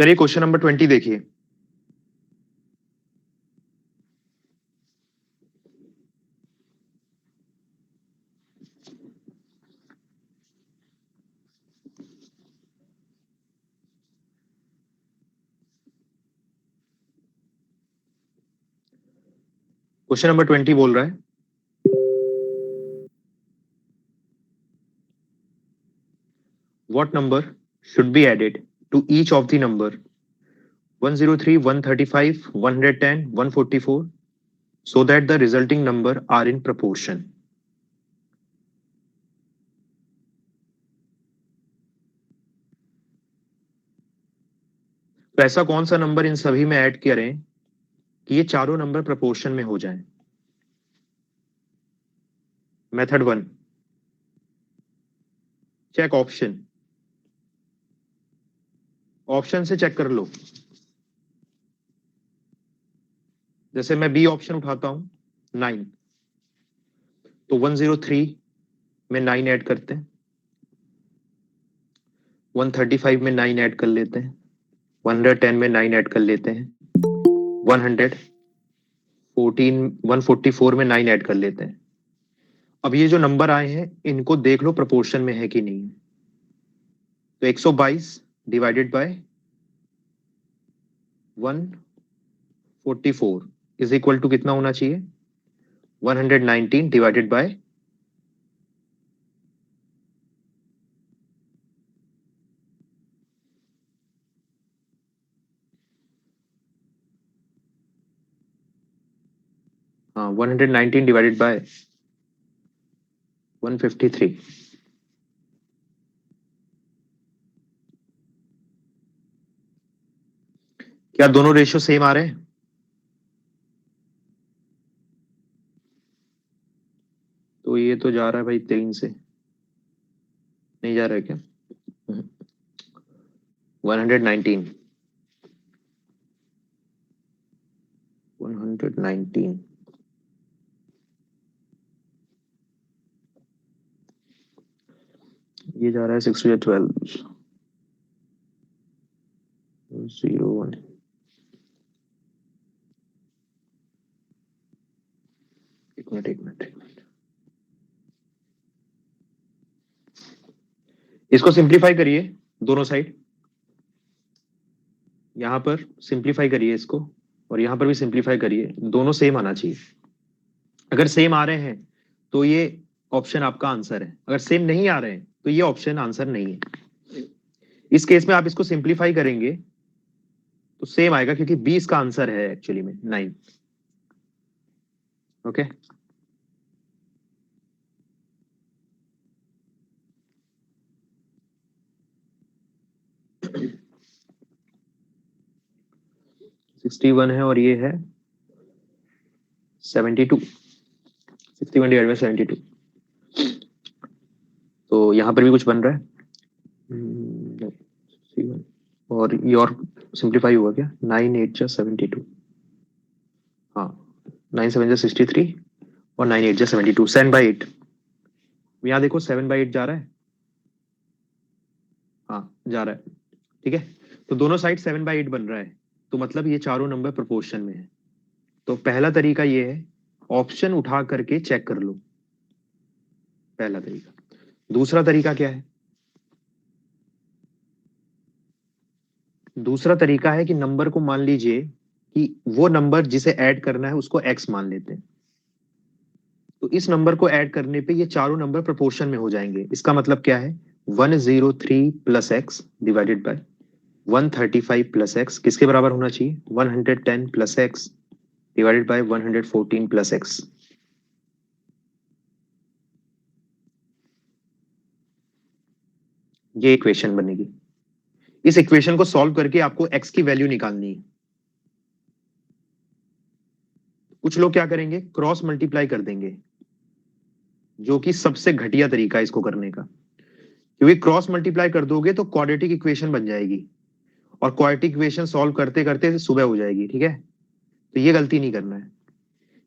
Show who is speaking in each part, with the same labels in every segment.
Speaker 1: चलिए question number 20 देखिए। Question number 20 बोल रहा है what number should be added to each of the number 103, 135, 110, 144 so that the resulting number are in proportion. तो ऐसा कौन सा नंबर इन सभी में ऐड करें कि ये चारों नंबर प्रोपोर्शन में हो जाएं? Method 1, check option. ऑप्शन से चेक कर लो। जैसे मैं बी ऑप्शन उठाता हूं 9, तो 103 में 9 ऐड करते हैं, 135 में 9 ऐड कर लेते हैं, 110 में 9 ऐड कर लेते हैं, 144 में 9 ऐड कर लेते हैं। अब ये जो नंबर आए हैं इनको देख लो प्रोपोर्शन में है कि नहीं। तो 122 divided by 144 is equal to कितना होना चाहिए? 119 डिवाइडेड बाय 119 डिवाइडेड बाय 153। क्या दोनों रेशियो सेम आ रहे हैं? तो ये तो जा रहा है भाई 3 से, नहीं जा रहा है क्या? 119 ये जा रहा है 6 to 12 0 1। एक मिनट इसको सिंप्लीफाई करिए दोनों साइड। यहां पर सिंप्लीफाई करिए इसको और यहां पर भी सिंप्लीफाई करिए, दोनों सेम आना चाहिए। अगर सेम आ रहे हैं तो ये ऑप्शन आपका आंसर है, अगर सेम नहीं आ रहे हैं तो ये ऑप्शन आंसर नहीं है। इस केस में आप इसको सिंप्लीफाई करेंगे तो सेम आएगा क्योंकि 20 का आंसर है एक्चुअली में 9। Okay, okay? 61 है और ये है 72। 61 डिवाइड बाय 72, तो यहां पर भी कुछ बन रहा है। और ये और सिंप्लीफाई हुआ क्या? 9 8 जा 72, हाँ 9 7 जा 63 और 9 8 जा 72, 7/8। यहाँ देखो 7/8 जा रहा है, हाँ जा रहा है, ठीक है। तो दोनों साइड 7/8 बन रहा है, तो मतलब ये चारों नंबर प्रोपोर्शन में है। तो पहला तरीका ये है, ऑप्शन उठा करके चेक कर लो, पहला तरीका। दूसरा तरीका क्या है? दूसरा तरीका है कि नंबर को मान लीजिए कि वो नंबर जिसे ऐड करना है उसको x मान लेते हैं, तो इस नंबर को ऐड करने पे ये चारों नंबर प्रोपोर्शन में हो जाएंगे। इसका मतलब क्या है? 103 plus x divided by 135 plus x किसके बराबर होना चाहिए? 110 plus x divided by 114 plus x. ये इक्वेशन बनेगी। इस इक्वेशन को सॉल्व करके आपको x की वैल्यू निकालनी है। कुछ लोग क्या करेंगे, क्रॉस मल्टीप्लाई कर देंगे, जो कि सबसे घटिया तरीका है इसको करने का, क्योंकि क्रॉस मल्टीप्लाई कर दोगे तो क्वाड्रेटिक इक्वेशन बन जाएगी और क्वाड्रेटिक इक्वेशन सॉल्व करते करते सुबह हो जाएगी, ठीक है। तो ये गलती नहीं करना है।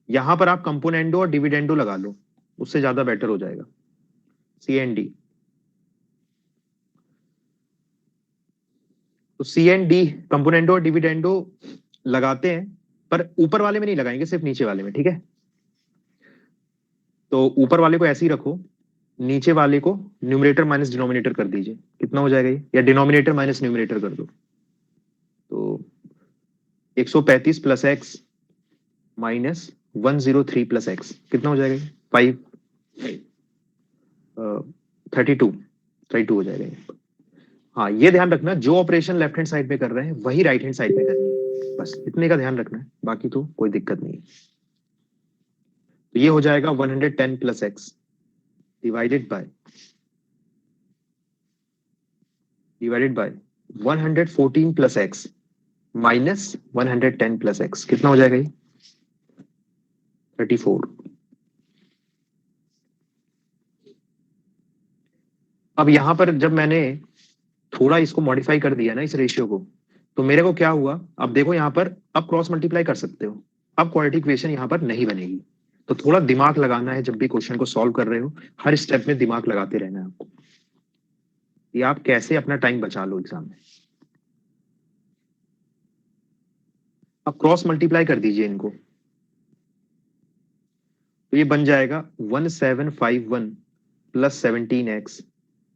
Speaker 1: यहां पर आप कंपोनेंडो और डिविडेंडो लगा लो, उससे ज्यादा बेटर हो जाएगा, CND। तो सी एंड डी कंपोनेंडो और डिविडेंडो लगाते हैं, पर ऊपर वाले में नहीं लगाएंगे, सिर्फ नीचे वाले में, ठीक है। तो ऊपर वाले को ऐसे ही रखो, नीचे वाले को न्यूमरेटर माइनस डिनोमिनेटर कर दीजिए। कितना हो जाएगा ये, या डिनोमिनेटर माइनस न्यूमरेटर कर दो। तो 135 plus x minus 103 plus x कितना हो जाएगा, 5 32 हो जाएगा ये। हाँ, ये ध्यान रखना, जो ऑपरेशन लेफ्ट हैंड साइड में कर रहे हैं वही राइट हैंड साइड में करनी है, बस इतने का ध्यान रखना है, बाकी तो कोई दिक्कत नहीं है। तो ये हो जाएगा 110 plus x divided by 114 plus x minus 110 plus x कितना हो जाएगा ये, 34। अब यहां पर जब मैंने थोड़ा इसको मॉडिफाई कर दिया ना इस रेशियो को, तो मेरे को क्या हुआ, अब देखो यहां पर अब क्रॉस मल्टीप्लाई कर सकते हो, अब क्वाड्रेटिक इक्वेशन यहां पर नहीं बनेगी। तो थोड़ा दिमाग लगाना है जब भी क्वेश्चन को सॉल्व कर रहे हो, हर स्टेप में दिमाग लगाते रहना है आपको, ये आप कैसे अपना टाइम बचा लो एग्जाम में। अब क्रॉस मल्टीप्लाई कर दीजिए इनको, तो ये बन जाएगा 1751 plus 17x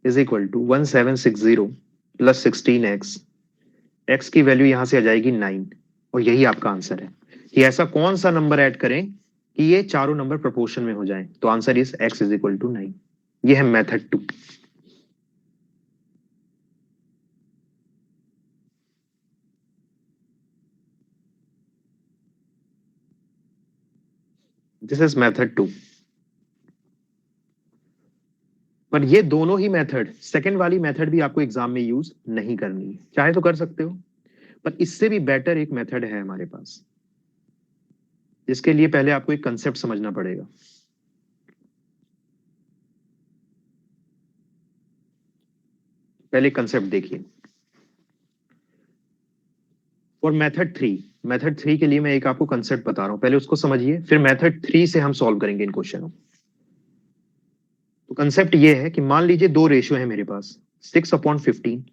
Speaker 1: is equal to 1760 plus 16x। x की वैल्यू यहां से आ जाएगी 9, और यही आपका आंसर है कि ऐसा कौन सा नंबर ऐड करें कि ये चारों नंबर प्रोपोर्शन में हो जाएं। तो answer is x is equal to 9। ये है मेथड 2। This is method 2। पर ये दोनों ही मेथड, सेकंड वाली मेथड भी आपको एग्जाम में यूज नहीं करनी है, चाहे तो कर सकते हो, पर इससे भी बेटर एक मेथड है हमारे पास, जिसके लिए पहले आपको एक कंसेप्ट समझना पड़ेगा। पहले कंसेप्ट देखिए। और मेथड थ्री के लिए मैं एक आपको कंसेप्ट बता रहा हूं, पहले उसको समझिए, फिर मेथड 3 से हम सॉल्व करेंगे इन क्वेश्चनों। तो कंसेप्ट ये है कि मान लीजिए दो रेशियो है मेरे पास, 6/15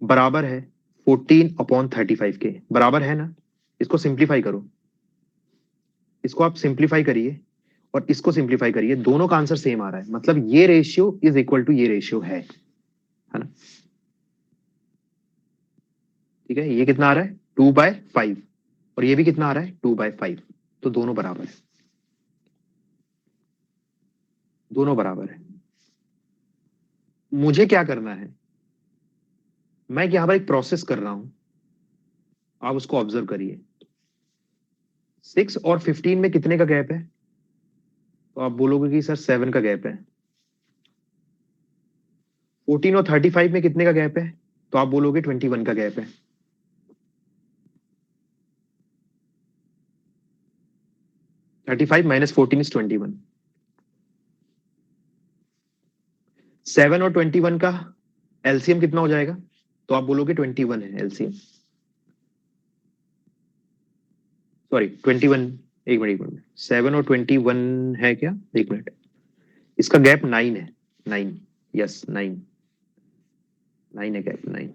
Speaker 1: बराबर है 14/35 के, बराबर है ना। इसको सिंप्लीफाई करो, इसको आप सिंप्लीफाई करिए और इसको सिंप्लीफाई करिए, दोनों का आंसर सेम आ रहा है, मतलब ये रेशियो इज इक्वल टू ये रेशियो है ना। ठीक है, ये कितना आ रहा है 2/5, और ये भी कितना आ रहा है 2/5, तो दोनों बराबर है, दोनों बराबर है। मुझे क्या करना है, मैं यहां पर एक प्रोसेस कर रहा हूं, आप उसको ऑब्जर्व करिए। 6 और 15 में कितने का गैप है, तो आप बोलोगे कि सर 7 का गैप है। 14 और 35 में कितने का गैप है, तो आप बोलोगे 21 का गैप है। 35 माइनस 14 इज 21। 7 और 21 का एलसीएम कितना हो जाएगा, तो आप बोलोगे 21 है एलसीएम, सॉरी 21, एक मिनट 7 और 21 है क्या, एक मिनट, इसका गैप 9 है, 9, यस 9 है गैप, 9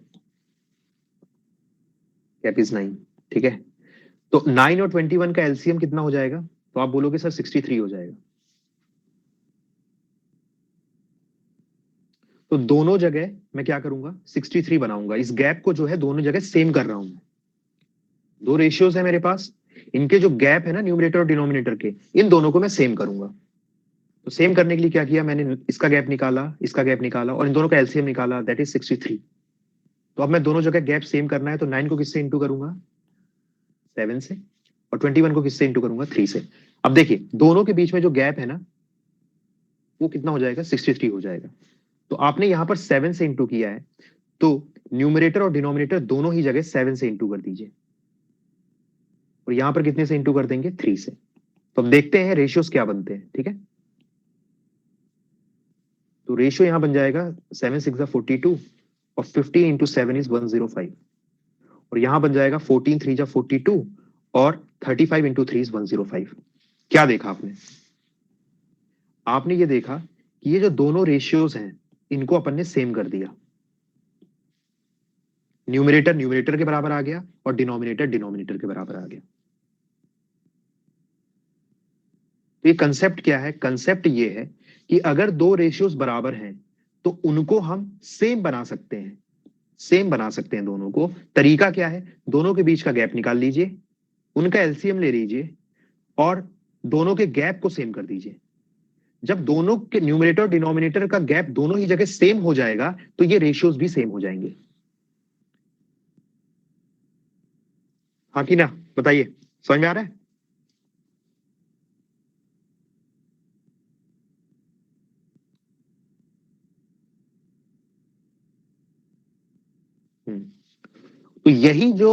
Speaker 1: गैप इज 9, ठीक है। तो 9 और 21 का एलसीएम कितना हो जाएगा, तो आप बोलोगे सर 63 हो जाएगा। तो दोनों जगह मैं क्या करूंगा, 63 बनाऊंगा, इस गैप को जो है दोनों जगह सेम कर रहा हूं। दो रेशियोज है मेरे पास, इनके जो गैप है ना न्यूमरेटर और डिनोमिनेटर के, इन दोनों को मैं सेम करूंगा। तो सेम करने के लिए क्या किया मैंने, इसका गैप निकाला, इसका गैप निकाला, और इन दोनों का एलसीएम निकाला, दैट इज 63। तो अब मैं दोनों जगह गैप सेम करना है, तो 9 को किससे इंटू करूंगा, 7 से, और 21 को किससे इंटू करूंगा, 3 से। अब देखिए दोनों के बीच में जो गैप है ना, वो कितना हो जाएगा, 63 हो जाएगा। तो आपने यहां पर 7 से इंटू किया है, तो न्यूमरेटर और डिनोमिनेटर दोनों ही जगह 7 से इंटू कर दीजिए, और यहां पर कितने से इंटू कर देंगे, 3 से। तो अब देखते हैं रेशियोज क्या बनते हैं, ठीक है। तो रेशियो यहां बन जाएगा 7 6 42, और 15 इंटू 7 इज 105, और यहां बन जाएगा 14 3 42, और 35 इंटू 3 इज 105। क्या देखा आपने, आपने ये देखा कि ये जो दोनों रेशियोज हैं, इनको अपन ने सेम कर दिया। न्यूमरेटर न्यूमरेटर के बराबर आ गया और डिनोमिनेटर डिनोमिनेटर के बराबर आ गया। तो ये कंसेप्ट क्या है? कंसेप्ट ये है कि अगर दो रेशियोज बराबर हैं तो उनको हम सेम बना सकते हैं, सेम बना सकते हैं दोनों को। तरीका क्या है? दोनों के बीच का गैप निकाल लीजिए, उनका एलसीएम ले लीजिए और दोनों के गैप को सेम कर दीजिए। जब दोनों के न्यूमरेटर और डिनोमिनेटर का गैप दोनों ही जगह सेम हो जाएगा तो ये रेशियोज भी सेम हो जाएंगे। हाँ कि ना? बताइए, समझ में आ रहा है? तो यही जो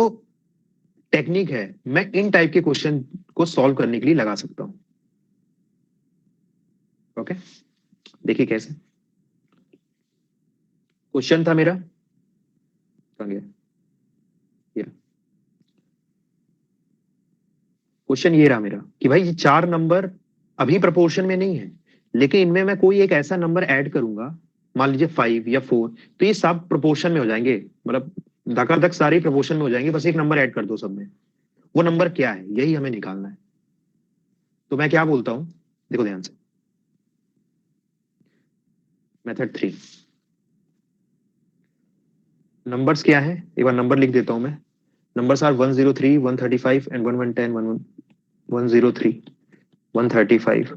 Speaker 1: टेक्निक है मैं इन टाइप के क्वेश्चन को सॉल्व करने के लिए लगा सकता हूं। ओके, देखिए कैसे। क्वेश्चन था मेरा, कहां गया ये? क्वेश्चन ये रहा मेरा कि भाई ये चार नंबर अभी प्रोपोर्शन में नहीं है, लेकिन इनमें मैं कोई एक ऐसा नंबर ऐड करूंगा, मान लीजिए 5 या 4, तो ये सब प्रोपोर्शन में हो जाएंगे, मतलब धकाधक सारे प्रोपोर्शन में हो जाएंगे, बस एक नंबर ऐड कर दो सब में। वो नंबर क्या है यही हमें निकालना है। तो मैं क्या बोलता हूं, देखो ध्यान से। मेथड 3, नंबर्स क्या है एक बार नंबर लिख देता हूं मैं। Numbers are 103, 135 and 1110, 103, 135,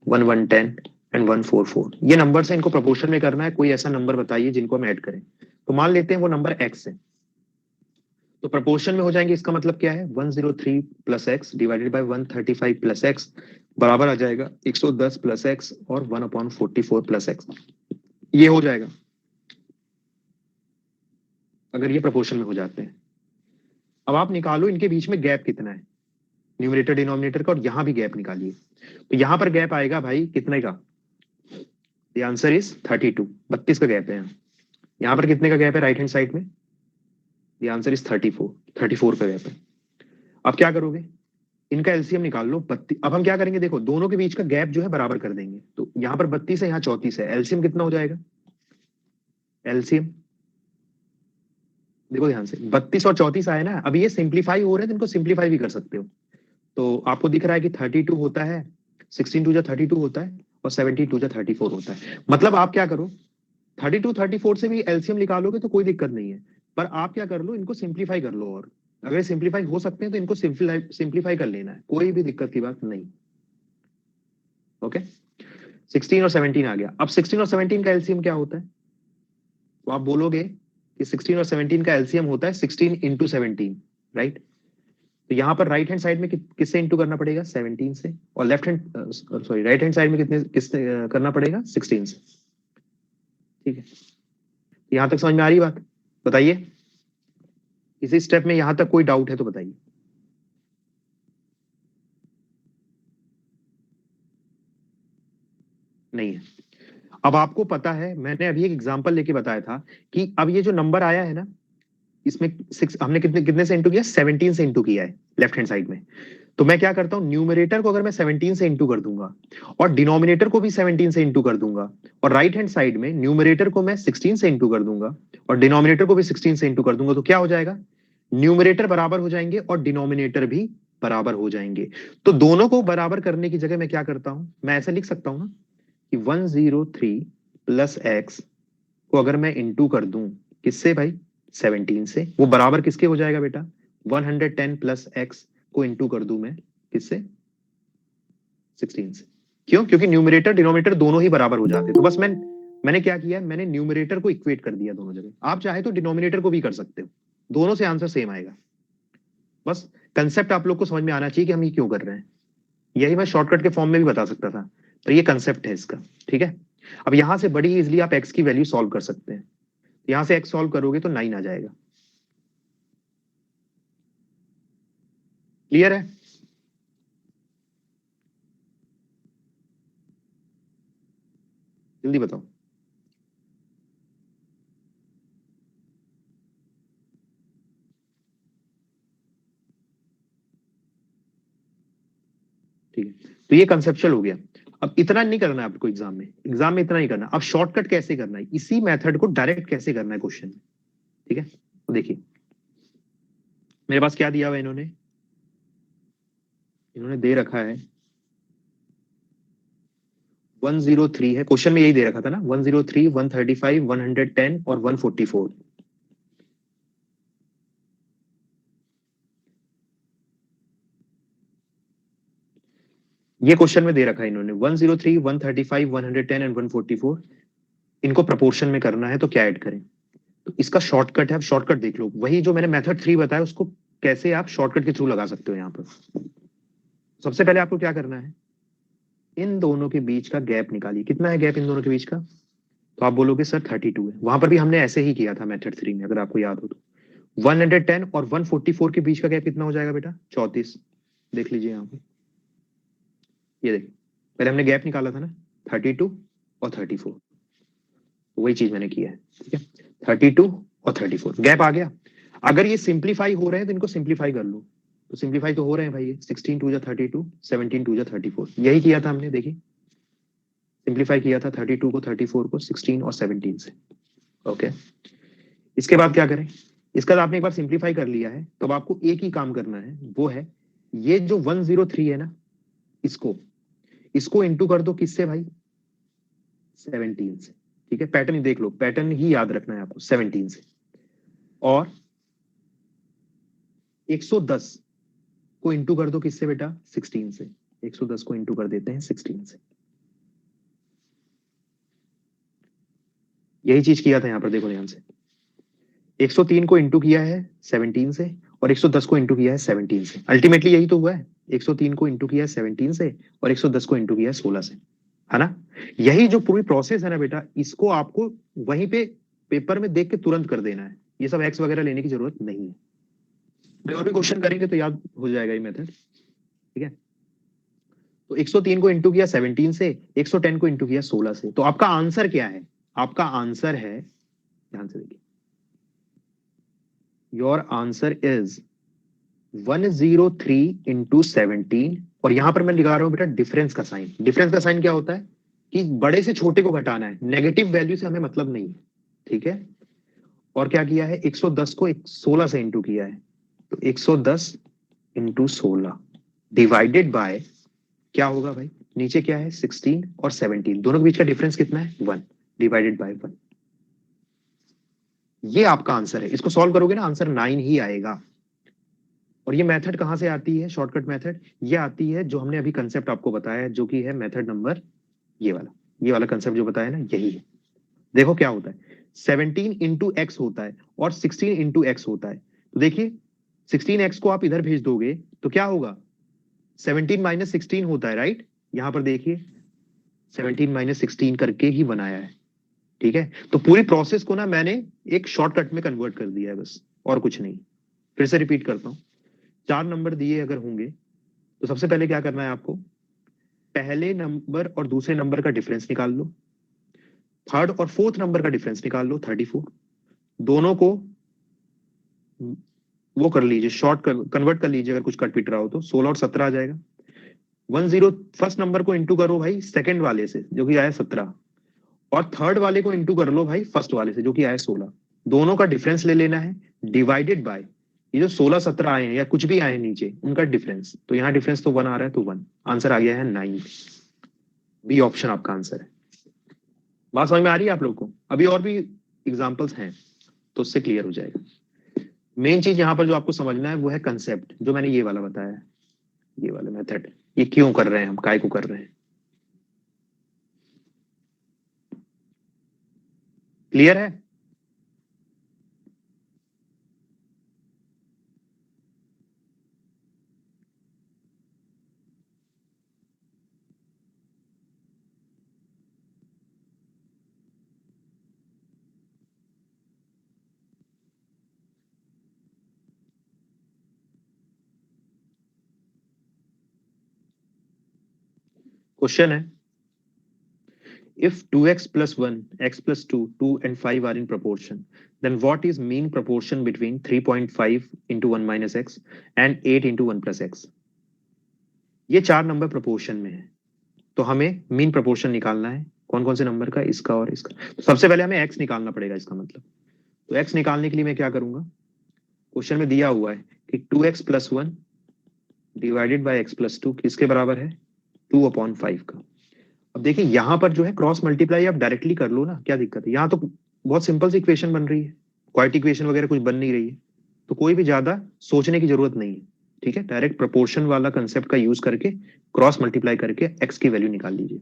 Speaker 1: 1110 and 144। ये नंबर है, इनको प्रोपोर्शन में करना है। कोई ऐसा नंबर बताइए जिनको हम ऐड करें। तो मान लेते हैं वो नंबर एक्स है, तो प्रोपोर्शन में हो जाएंगे। इसका मतलब क्या है? 103 plus x divided by 135 plus x बराबर आ जाएगा 110 प्लस एक्स और 1/44 प्लस एक्स। ये हो जाएगा अगर ये प्रोपोर्शन में हो जाते हैं। अब आप निकालो इनके बीच में गैप कितना है, न्यूमरेटर डिनोमिनेटर का, और यहां भी गैप निकालिए। तो यहां पर गैप आएगा भाई कितने का? द आंसर इज 32, 32 का गैप है यहाँ। यहां पर कितने का गैप है राइट हैंड साइड में? द आंसर इज 34, 34 का गैप है। अब क्या करोगे? इनका एलसीएम निकाल लो 32। अब हम क्या करेंगे, देखो दोनों के बीच का गैप जो है बराबर कर देंगे। तो यहाँ पर 32 है, यहाँ 34 है, एलसीएम कितना हो जाएगा? एलसीएम देखो ध्यान से, 32 और 34 आए ना, अब ये सिंप्लीफाई हो रहे हैं तो इनको सिंप्लीफाई भी कर सकते हो। तो आपको दिख रहा है कि 32 होता है, 16 टू जा 32 होता है और 72 टू जा 34 होता है। मतलब आप क्या करो, 32 34 से भी एलसीएम निकालोगे तो कोई दिक्कत नहीं है, पर आप क्या कर लो, इनको सिंप्लीफाई कर लो। और अगर सिंप्लीफाई हो सकते हैं तो इनको सिंप्लीफाई कर लेना है, कोई भी दिक्कत की बात नहीं। ओके, 16 और 17 आ गया। अब 16 और 17 का एलसीएम क्या होता है? तो आप बोलोगे कि 16 और 17 का एलसीएम होता है 16 इंटू 17, राइट? तो यहाँ पर राइट हैंड साइड में किससे इंटू करना पड़ेगा? 17 से। और left hand sorry right hand side में किससे करना पड़ेगा? 16 से। ठीक है, यहां तक समझ में आ रही बात? बताइए, इसी स्टेप में यहां तक कोई डाउट है तो बताइए। नहीं है? अब आपको पता है, मैंने अभी एक एग्जांपल लेके बताया था कि अब ये जो नंबर आया है ना, इसमें सिक्स हमने कितने कितने से इंटू किया? 17 से इंटू किया है लेफ्ट हैंड साइड में। तो मैं क्या करता हूं, न्यूमरेटर को अगर मैं 17 से इंटू कर दूंगा और डिनोमिनेटर को भी 17 से इंटू कर दूंगा, और राइट हैंड साइड में न्यूमरेटर को मैं 16 से इंटू कर दूंगा और डिनोमिनेटर को भी 16 से इंटू कर दूंगा, तो क्या हो जाएगा? न्यूमरेटर बराबर हो जाएंगे और डिनोमिनेटर भी बराबर हो जाएंगे। तो दोनों को बराबर करने की जगह मैं क्या करता हूं, मैं ऐसे लिख सकता हूं ना कि 103 प्लस एक्स को अगर मैं इंटू कर दूं किससे भाई? 17 से, वो बराबर किसके हो जाएगा बेटा? 110 प्लस एक्स को इंटू कर दूं मैं किससे? 16 से। क्यों? क्योंकि न्यूमरेटर डिनोमिनेटर दोनों ही बराबर हो जाते। तो बस मैंने क्या किया, मैंने न्यूमरेटर को इक्वेट कर दिया दोनों जगह। आप चाहे तो डिनोमिनेटर को भी कर सकते हो, दोनों से आंसर सेम आएगा। बस कंसेप्ट आप लोग को समझ में आना चाहिए कि हम ये क्यों कर रहे हैं। यही मैं शॉर्टकट के फॉर्म में भी बता सकता था, पर ये कंसेप्ट है इसका। ठीक है, अब यहां से बड़ी इजिली आप एक्स की वैल्यू सॉल्व कर सकते हैं। यहां से एक्स सॉल्व करोगे तो 9 आ जाएगा। क्लियर है? जल्दी बताओ। ठीक है, तो ये कंसेप्चुअल हो गया। अब इतना नहीं करना है आपको एग्जाम में, इतना नहीं करना। अब शॉर्टकट कैसे करना है, इसी मेथड को डायरेक्ट कैसे करना है क्वेश्चन में। ठीक है, तो देखिए मेरे पास क्या दिया हुआ इन्होंने दे रखा है 103 है, क्वेश्चन में यही दे रखा था ना, 103, 135, 110 और 144। ये क्वेश्चन में दे रखा है इन्होंने 103, 135, 110 एंड 144। इनको प्रोपोर्शन में करना है तो क्या ऐड करें? तो इसका शॉर्टकट है, आप शॉर्टकट देख लो, वही जो मैंने मेथड 3 बताया उसको कैसे आप शॉर्टकट के थ्रू लगा सकते हो यहाँ पर। सबसे पहले आपको क्या करना है, इन दोनों के बीच का गैप निकालिए। कितना है गैप इन दोनों के बीच का? तो आप बोलोगे सर 32 है। वहां पर भी हमने ऐसे ही किया था मेथड 3 में, अगर आपको याद हो तो। 110 और 144 के बीच का गैप कितना हो जाएगा बेटा? 34। देख लीजिए यहाँ पे, ये देखिए पहले हमने गैप निकाला था ना 32 और 34, वही चीज मैंने किया है। ठीक है, 32 और 34 गैप आ गया। अगर ये सिंप्लीफाई हो रहे हैं तो इनको सिंप्लीफाई कर लो। तो सिंप्लीफाई तो हो रहे हैं भाई, 16 2 जा 32, 17 2 जा 34, यही किया था हमने। देखिए सिंप्लीफाई किया था 32 को 34 को 16 और 17 से। ओके, इसके बाद क्या करें? इसका आपने एक बार सिंप्लीफाई कर लिया है तो अब आपको एक ही काम करना है, वो है ये जो 103 है ना, इसको इसको इंटू कर दो किससे भाई? 17 से। ठीक है, पैटर्न देख लो, पैटर्न ही याद रखना है आपको, 17 से। और 110 को इंटू कर दो किससे बेटा? 16 से। 110 को इंटू कर देते हैं 16 से। यही चीज किया था यहां पर, देखो ध्यान से। 103 को इंटू किया है 17 से और 110 को इंटू किया है 17 से। अल्टीमेटली यही तो हुआ है, 103 को इंटू किया है 17 से और 110 को इंटू किया है 16 से, है ना? यही जो पूरी प्रोसेस है ना बेटा, इसको आपको वहीं पे पेपर में देख के तुरंत कर देना है। ये सब एक्स वगैरह लेने की जरूरत नहीं है। और भी क्वेश्चन करेंगे तो याद हो जाएगा ये मेथड। ठीक है, तो 103 को इंटू किया 17 से, 110 को इंटू किया 16 से। तो आपका आंसर क्या है? आपका आंसर है, ध्यान से देखिए, योर आंसर इज 103 इंटू 17। और यहां पर मैं लगा रहा हूं बेटा डिफरेंस का साइन। डिफरेंस का साइन क्या होता है कि बड़े से छोटे को घटाना है, नेगेटिव वैल्यू से हमें मतलब नहीं है। ठीक है, और क्या किया है? 110 को 16 से इंटू किया है, तो 110 इंटू 16 डिवाइडेड बाय क्या होगा भाई? नीचे क्या है? 16 और 17, दोनों के बीच का डिफरेंस कितना है? 1 डिवाइडेड बाय 1। ये आपका आंसर है। इसको सॉल्व करोगे ना, आंसर 9 ही आएगा। और ये मेथड कहां से आती है? शॉर्टकट मेथड ये आती है जो हमने अभी कंसेप्ट आपको बताया है, जो कि है मेथड नंबर ये वाला कंसेप्ट जो बताया ना, यही है। देखो क्या होता है, 17 इंटू एक्स होता है और 16 इंटू एक्स होता है। तो देखिए 16x को आप इधर भेज दोगे तो क्या होगा? 17 माइनस 16 होता है, राइट? यहां पर देखिए 17 माइनस 16 करके ही बनाया है। ठीक है, तो पूरी प्रोसेस को ना मैंने एक शॉर्टकट में कन्वर्ट कर दिया है, बस और कुछ नहीं। फिर से रिपीट करता हूं, 4 नंबर दिए अगर होंगे तो सबसे पहले क्या करना है आपको? पहले नंबर और दूसरे नंबर का डिफरेंस निकाल लो, थर्ड और फोर्थ नंबर का डिफरेंस निकाल लो 34। दोनों को वो कर लीजिए, कन्वर्ट कर लीजिए, अगर कुछ कट पिट रहा हो तो 16 और 17 आ जाएगा। 10 फर्स्ट नंबर को इंटू करो भाई सेकंड वाले से जो कि आया 17, और थर्ड वाले को इंटू कर लो भाई फर्स्ट वाले से जो कि आया 16। दोनों का डिफरेंस ले लेना है डिवाइडेड बाय ये जो 16 17 आए हैं या कुछ भी आए हैं नीचे उनका डिफरेंस। तो यहाँ डिफरेंस तो 1 आ रहा है, तो 1 आंसर आ गया है 9। बी ऑप्शन आपका आंसर है। बात समझ में आ रही है आप लोग को? अभी और भी एग्जांपल्स हैं तो उससे क्लियर हो जाएगा। मेन चीज यहाँ पर जो आपको समझना है वो है कंसेप्ट, जो मैंने ये वाला बताया, ये वाला मेथड। ये क्यों कर रहे हैं हम, काय को कर रहे हैं? क्लियर है? क्वेश्चन है, if 2x plus 1, x plus 2, 2 and 5 are in proportion, then what is mean proportion between 3.5 into 1 minus x and 8 into 1 plus x? ये 4 नंबर प्रोपोर्शन में है, तो हमें मीन प्रोपोर्शन निकालना है। कौन कौन से नंबर का? इसका और इसका। तो सबसे पहले हमें x निकालना पड़ेगा, इसका मतलब। तो x निकालने के लिए मैं क्या करूंगा? क्वेश्चन में दिया हुआ है कि 2x+1 डिवाइडेड बाय x+2 किसके बराबर है, 2/5 का। अब देखिए यहाँ पर जो है क्रॉस मल्टीप्लाई आप डायरेक्टली कर लो ना, क्या दिक्कत है, यहाँ तो बहुत सिंपल सी इक्वेशन बन रही है, क्वाड्रेटिक इक्वेशन वगैरह कुछ बन नहीं रही है, तो कोई भी ज्यादा सोचने की जरूरत नहीं है। ठीक है, डायरेक्ट प्रोपोर्शन वाला कंसेप्ट का यूज करके क्रॉस मल्टीप्लाई करके एक्स की वैल्यू निकाल लीजिए।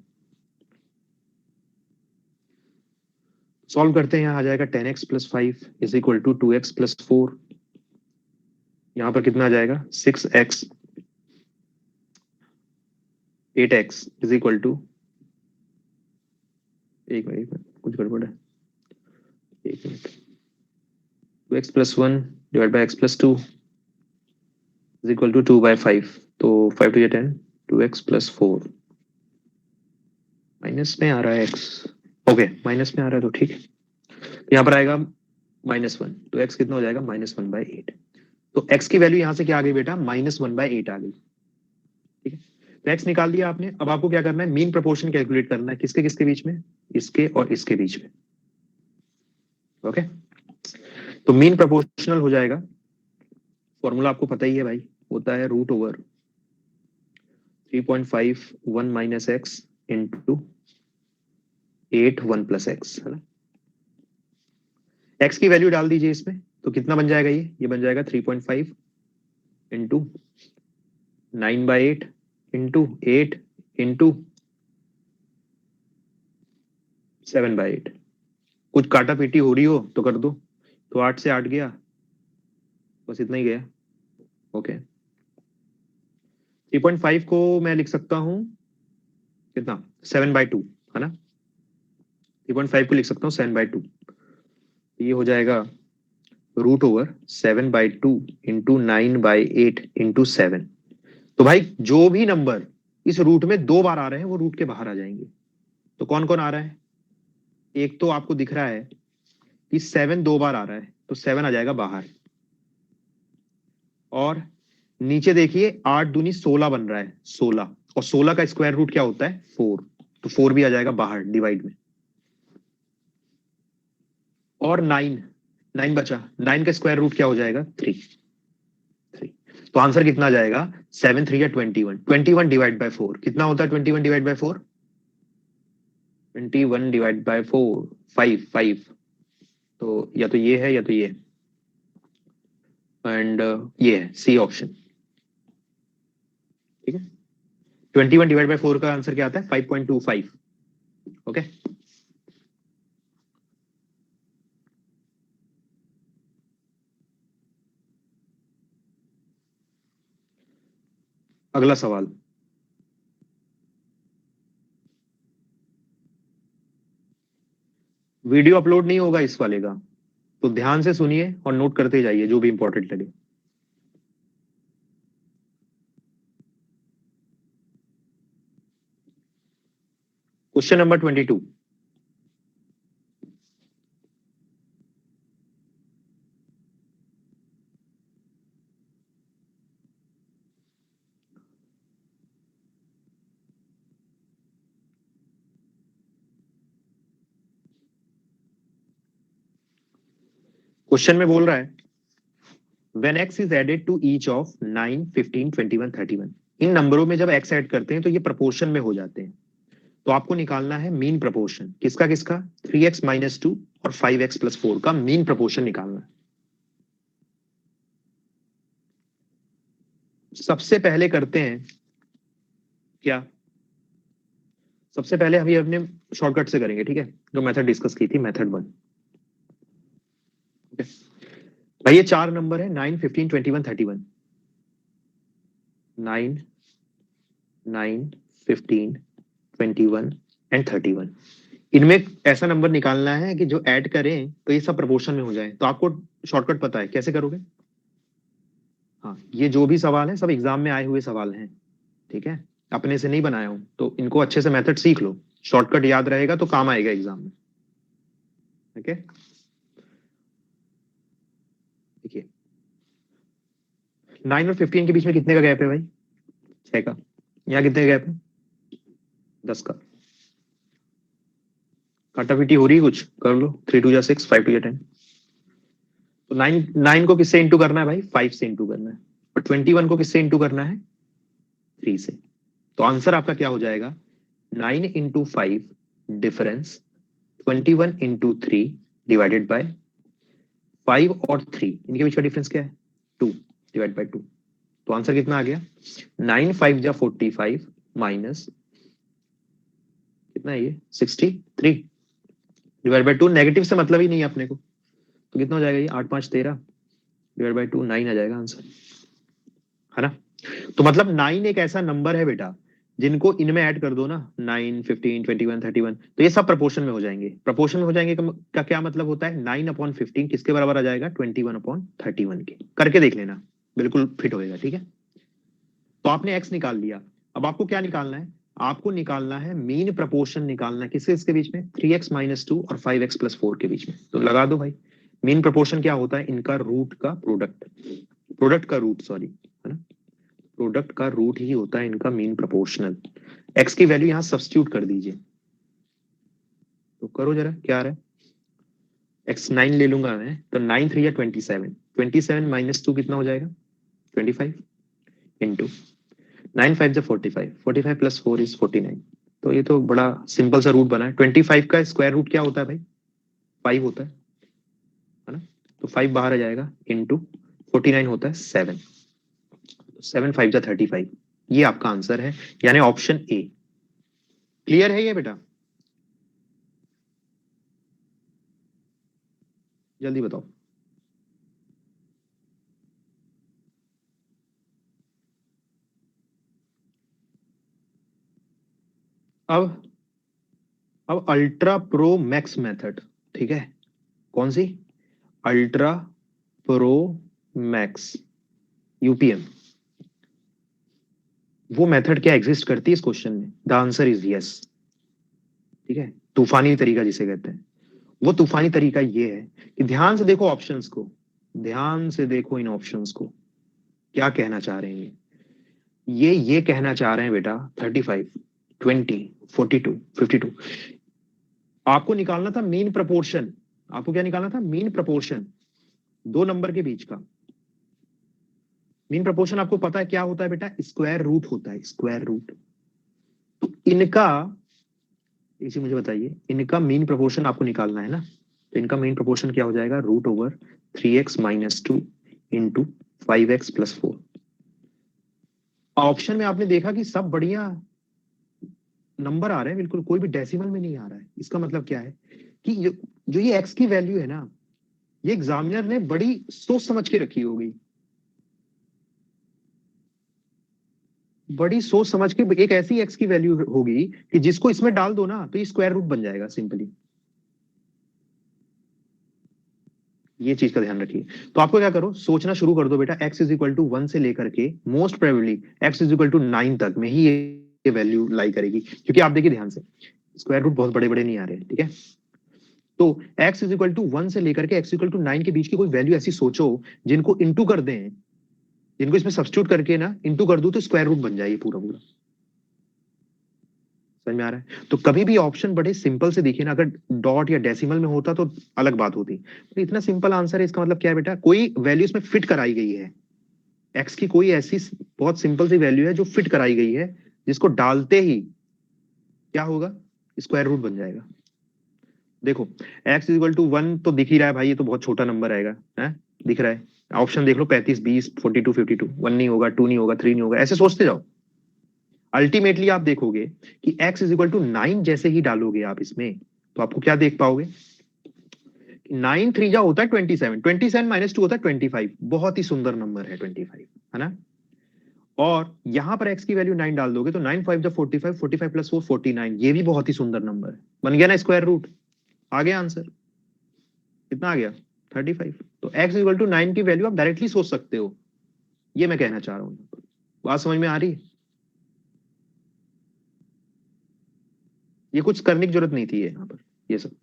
Speaker 1: सॉल्व करते हैं, यहाँ आ जाएगा 10x+5 is equal to 2x+4। यहाँ पर कितना आ जाएगा 6x 8x is equal to, एक मिनट कुछ गड़बड़ है, एक minute, 2x+1 divide by x+2 is equal to 2/5, तो 5 to 10, 2x+4 माइनस में आ रहा है x, ओके माइनस में आ रहा है तो ठीक है, यहाँ पर आएगा -1, तो x कितना हो जाएगा -1/8। तो x की वैल्यू यहाँ से क्या आ गई बेटा, -1/8 आ गई। ठीक है, तो x निकाल दिया आपने, अब आपको क्या करना है, मीन प्रोपोर्शन कैलकुलेट करना है, किसके किसके बीच में, इसके और इसके बीच में। ओके, तो मीन प्रोपोर्शनल हो जाएगा, फॉर्मूला आपको पता ही है भाई, होता है √3.51 माइनस एक्स इंटू 8 1 + x, है ना। x की वैल्यू डाल दीजिए इसमें, तो कितना बन जाएगा, ये बन जाएगा 3.5 इंटू 9/8 इंटू 8 इंटू 7/8। कुछ काटा पीटी हो रही हो तो कर दो, तो 8 से 8 गया, बस इतना ही गया। ओके, 3.5 को मैं लिख सकता हूं कितना, 7/2, है ना। 3.5 को लिख सकता हूँ 7/2, ये हो जाएगा √7/2 इंटू 9/8 इंटू 7। तो भाई जो भी नंबर इस रूट में 2 बार आ रहे हैं वो रूट के बाहर आ जाएंगे। तो कौन कौन आ रहा है, एक तो आपको दिख रहा है कि 7 2 बार आ रहा है, तो 7 आ जाएगा बाहर। और नीचे देखिए 8 दूनी 16 बन रहा है, 16, और 16 का स्क्वायर रूट क्या होता है 4, तो 4 भी आ जाएगा बाहर डिवाइड में। और 9 बचा, 9 का स्क्वायर रूट क्या हो जाएगा 3। तो आंसर कितना आ जाएगा 7 3 या 21, 21 डिवाइड बाय 4 कितना होता है, 21 डिवाइड बाय 4, 21 डिवाइड बाय 4 5, तो या तो ये है या तो ये, एंड ये है सी ऑप्शन। ठीक है, 21 डिवाइड बाय 4 का आंसर क्या आता है 5.25। ओके, अगला सवाल, वीडियो अपलोड नहीं होगा इस वाले का, तो ध्यान से सुनिए और नोट करते जाइए जो भी इंपॉर्टेंट लगे। क्वेश्चन नंबर 22, क्वेश्चन में बोल रहा है when x is added to each of 9 15 21 31, इन नंबरों में जब x ऐड करते हैं तो ये प्रपोर्शन में हो जाते हैं। तो आपको निकालना है मीन प्रपोर्शन, किसका किसका, 3x - 2 और 5x + 4 का मीन प्रपोर्शन निकालना है। सबसे पहले करते हैं क्या, सबसे पहले हम ये अपने शॉर्टकट से करेंगे, ठीक है, जो मेथड डिस्कस की थी, मेथड 1। भाई ये 4 नंबर है 9 15 21 31, 9 9 15 21 एंड 31। इनमें ऐसा नंबर निकालना है कि जो ऐड करें तो ये सब प्रपोर्शन में हो जाए। तो आपको शॉर्टकट पता है कैसे करोगे, हाँ, ये जो भी सवाल है सब एग्जाम में आए हुए सवाल हैं, ठीक है, अपने से नहीं बनाया हूं, तो इनको अच्छे से मेथड सीख लो, शॉर्टकट याद रहेगा तो काम आएगा एग्जाम में। ओके, देखिए 9 और 15 के बीच में कितने का गैप है भाई, 6 का। यहाँ कितने का गैप है, 10 का। काटापीटी हो रही है कुछ, कर लो, 3 2 जा 6, 5 2 जा 10। तो 9 को किससे इंटू करना है भाई? 5 से इंटू करना है। और 21 को किससे इंटू करना है? 3 से। तो आंसर आपका क्या हो जाएगा? 9 into 5 difference 21 into 3 divided by 5 और 3, इनके बीच का डिफरेंस क्या है? 2 डिवाइड बाय 2। तो आंसर कितना आ गया? 9 5 जा 45 माइनस कितना है ये? 63 डिवाइड बाय 2। नेगेटिव से मतलब ही नहीं है अपने को, तो कितना हो जाएगा ये? 8 5 13 डिवाइड बाय 2, 9 आ जाएगा आंसर, है ना? तो मतलब 9 एक ऐसा नंबर है बेटा, जिनको इनमें ऐड कर दो ना, 9 15 21 31, तो ये सब प्रपोर्शन में हो जाएंगे। प्रपोर्शन में हो जाएंगे का क्या मतलब होता है? 9/15 किसके बराबर आ जाएगा? 21/31 के। करके देख लेना, बिल्कुल फिट होएगा, ठीक है? तो आपने एक्स निकाल लिया। अब आपको क्या निकालना है? आपको निकालना है मीन प्रपोर्शन, निकालना है किसके इसके बीच में? 3x-2 और 5x+4 के बीच में। तो लगा दो भाई। मीन प्रपोर्शन क्या होता है? इनका रूट का प्रोडक्ट, प्रोडक्ट का रूट, सॉरी, है ना? प्रोडक्ट का रूट ही होता है इनका मीन प्रोपोर्शनल। एक्स की वैल्यू यहां सब्स्टिट्यूट कर दीजिए, तो करो जरा क्या आ रहा है। x9 ले लूंगा मैं, तो 9 3 या 27, 27 - 2 कितना हो जाएगा? 25 इंटू 9 5 जा 45, 45 + 4 इज 49। तो ये तो बड़ा सिंपल सा रूट बना है। 25 का स्क्वायर रूट क्या होता है भाई? 5 होता है ना? तो 5 बाहर आ जाएगा, इंटू 49 होता है 7, 7 5 जा 35। ये आपका आंसर है, यानी ऑप्शन ए। क्लियर है ये बेटा? जल्दी बताओ। अब अल्ट्रा प्रो मैक्स मेथड, ठीक है? कौन सी? Ultra pro max, UPM. वो मेथड क्या एग्जिस्ट करती है इस क्वेश्चन में? द आंसर इज यस, ठीक है? तूफानी तरीका जिसे कहते हैं, वो तूफानी तरीका ये है कि ध्यान से देखो ऑप्शंस को, ध्यान से देखो इन ऑप्शंस को, क्या कहना चाह रहे हैं ये कहना चाह रहे हैं बेटा 35 20 42 52। आपको निकालना था मीन प्रपोर्शन। आपको क्या निकालना था? मीन प्रपोर्शन, दो नंबर के बीच का मीन प्रपोर्शन। आपको पता है क्या होता है बेटा? स्क्वायर रूट होता है, स्क्वायर रूट। तो इनका, इसी मुझे बताइए, इनका मीन प्रोपोर्शन आपको निकालना है ना? तो इनका मीन प्रोपोर्शन क्या हो जाएगा? √3x - 2 into 5x+4। ऑप्शन में आपने देखा कि सब बढ़िया नंबर आ रहे हैं, बिल्कुल कोई भी डेसिमल में नहीं आ रहा है। इसका मतलब क्या है कि जो ये x की वैल्यू है ना, ये एग्जामिनर ने बड़ी सोच समझ के रखी होगी, बड़ी सोच समझ के। एक ऐसी x की वैल्यू होगी कि जिसको इसमें डाल दो ना, तो ये स्क्वायर रूट बन जाएगा सिंपली। ये चीज का ध्यान रखिए। तो आपको क्या करो, सोचना शुरू कर दो बेटा। x = 1 से लेकर के मोस्ट प्रोबेबली x = 9 तक में ही ये वैल्यू लाई करेगी, क्योंकि आप देखिए ध्यान से, स्क्वायर रूट बहुत बड़े बड़े नहीं आ रहे, ठीक है? तो x = 1 से लेकर के x = 9 के बीच की कोई वैल्यू ऐसी सोचो जिनको इंटू कर दें, जिनको इसमें सब्स्टिट्यूट करके ना इंटू कर दो, तो स्क्वायर रूट बन जाए पूरा पूरा। समझ में आ रहा है? तो कभी भी ऑप्शन बड़े सिंपल से देखिए ना, अगर डॉट या डेसिमल में होता तो अलग बात होती, तो इतना सिंपल आंसर है। इसका मतलब क्या है बेटा? कोई वैल्यू इसमें फिट कराई गई है, एक्स की कोई ऐसी बहुत सिंपल सी वैल्यू है जो फिट कराई गई है, जिसको डालते ही क्या होगा? स्क्वायर रूट बन जाएगा। देखो, x = 1 तो दिख ही रहा है भाई, ये तो बहुत छोटा नंबर आएगा, है? दिख रहा है। ऑप्शन देख लो, 35 20 42 52। 1 नहीं होगा, 2 नहीं होगा, 3 नहीं होगा, ऐसे सोचते जाओ। अल्टीमेटली आप देखोगे कि x = 9 जैसे ही डालोगे आप इसमें, तो आपको क्या देख पाओगे? 9 3 जा होता है 27, 27 - 2 होता है 25। बहुत ही सुंदर नंबर है 25, है ना? और यहां पर x की वैल्यू 9 डाल दोगे, तो 9 5 जा 45, 45 + 4 49। ये भी बहुत ही सुंदर नंबर है, बन गया ना स्क्वायर रूट। आ गया आंसर, कितना आ गया? 35। तो x = 9 की वैल्यू आप डायरेक्टली सोच सकते हो, ये मैं कहना चाह रहा हूं। बात समझ में आ रही है? ये कुछ करने की जरूरत नहीं थी यहाँ पर, ये सब।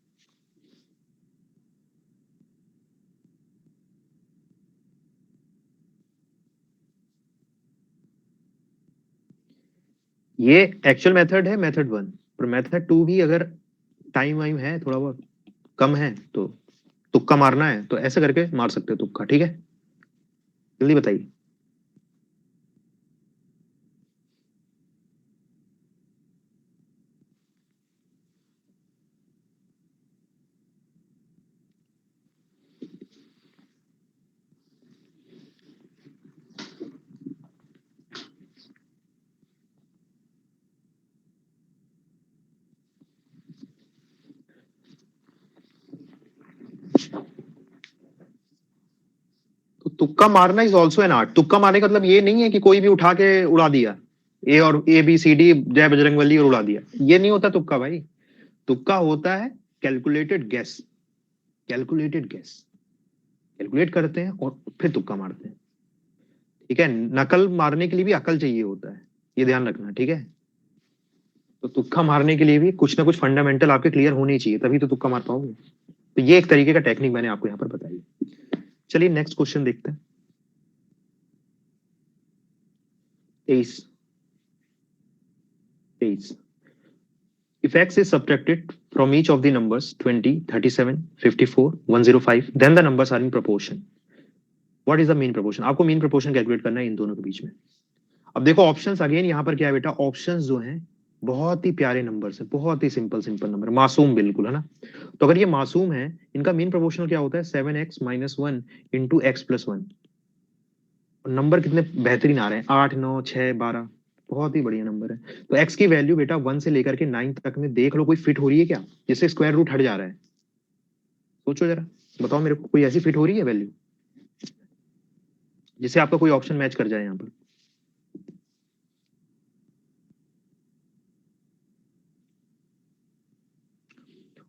Speaker 1: ये एक्चुअल मेथड है, मेथड 1। पर मेथड 2 भी अगर टाइम वाइम है, थोड़ा बहुत कम है, तो तुक्का मारना है तो ऐसे करके मार सकते हो तुक्का, ठीक है? जल्दी बताइए। तो तुक्का मारना इज ऑल्सो एन आर्ट। तुक्का मारने का मतलब ये नहीं है कि कोई भी उठा के उड़ा दिया, ए और ए बी सी डी जय बजरंगबली और उड़ा दिया, ये नहीं होता तुक्का भाई। तुक्का होता है calculated guess. Calculated guess, calculate करते हैं और फिर तुक्का मारते हैं, ठीक है? नकल मारने के लिए भी अकल चाहिए होता है, ये ध्यान रखना, ठीक है? तो तुक्का मारने के लिए भी कुछ ना कुछ फंडामेंटल आपके क्लियर होने ही चाहिए, तभी तो तुक्का मार पाओगे। तो ये एक तरीके का टेक्निक मैंने आपको यहाँ पर बताई। चलिए नेक्स्ट क्वेश्चन देखते हैं। 23। 23, if x is subtracted from each of the numbers 20, 37, 54, 105, then the numbers are in proportion. What is the mean proportion? आपको मीन प्रोपोर्शन कैलकुलेट करना है इन दोनों के बीच में। अब देखो ऑप्शंस अगेन यहाँ पर क्या है बेटा, ऑप्शंस जो हैं बहुत ही प्यारे नंबर है, बहुत ही सिंपल सिंपल नंबर, मासूम बिल्कुल, है ना? तो अगर ये मासूम है, इनका मीन प्रोपोर्शनल क्या होता है, 7x-1 इंटू x+1। और नंबर कितने बेहतरीन आ रहे हैं, 8, 9, 6, 12, बहुत ही बढ़िया नंबर है। तो x की वैल्यू बेटा 1 से लेकर के 9 तक में देख लो कोई फिट हो रही है क्या, जिससे स्क्वायर रूट हट जा रहा है? सोचो जरा, बताओ मेरे को, कोई ऐसी फिट हो रही है वैल्यू जिससे आपका कोई ऑप्शन मैच कर जाए यहाँ पर?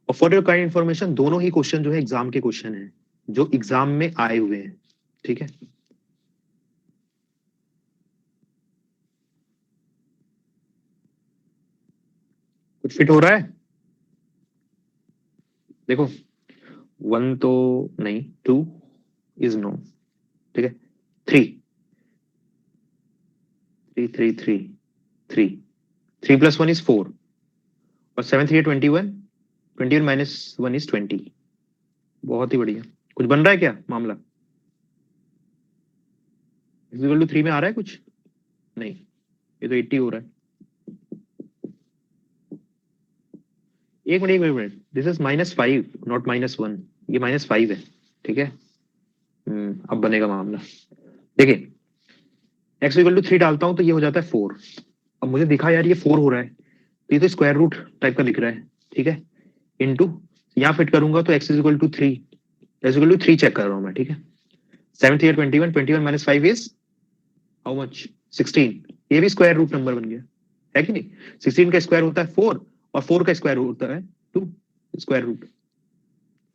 Speaker 1: और फॉर योर काइंड इन्फॉर्मेशन, दोनों ही क्वेश्चन जो है एग्जाम के क्वेश्चन है, जो एग्जाम में आए हुए हैं, ठीक है? कुछ फिट हो रहा है? देखो 1 तो नहीं, 2 इज नो, ठीक है? 3, 3 इज 4, और 7 3 21, 21 माइनस 1 इज 20। बहुत ही बढ़िया। कुछ बन रहा है क्या मामला? इक्वल टू 3 में आ रहा है कुछ? नहीं, ये तो 80 हो रहा है। एक मिनट, एक मिनट, दिस इज -5 नॉट -1, ये -5 है, ठीक है? अब बनेगा मामला। देखिए एक्स इक्वल टू 3 डालता हूं तो ये हो जाता है 4। अब मुझे दिखा यार ये 4 हो रहा है, तो ये तो स्क्वायर रूट टाइप का दिख रहा है, ठीक है? इनटू, यहाँ फिट करूंगा तो x is equal to 3, x equal to 3 check कर रहा हूं मैं, ठीक है? 7 3 21, 21 माइनस 5 इज हाउ मच, 16। ये भी स्क्वायर रूट नंबर बन गया, है कि नहीं? 16 का स्क्वायर होता है 4, और 4 का स्क्वायर होता है 2, स्क्वायर रूट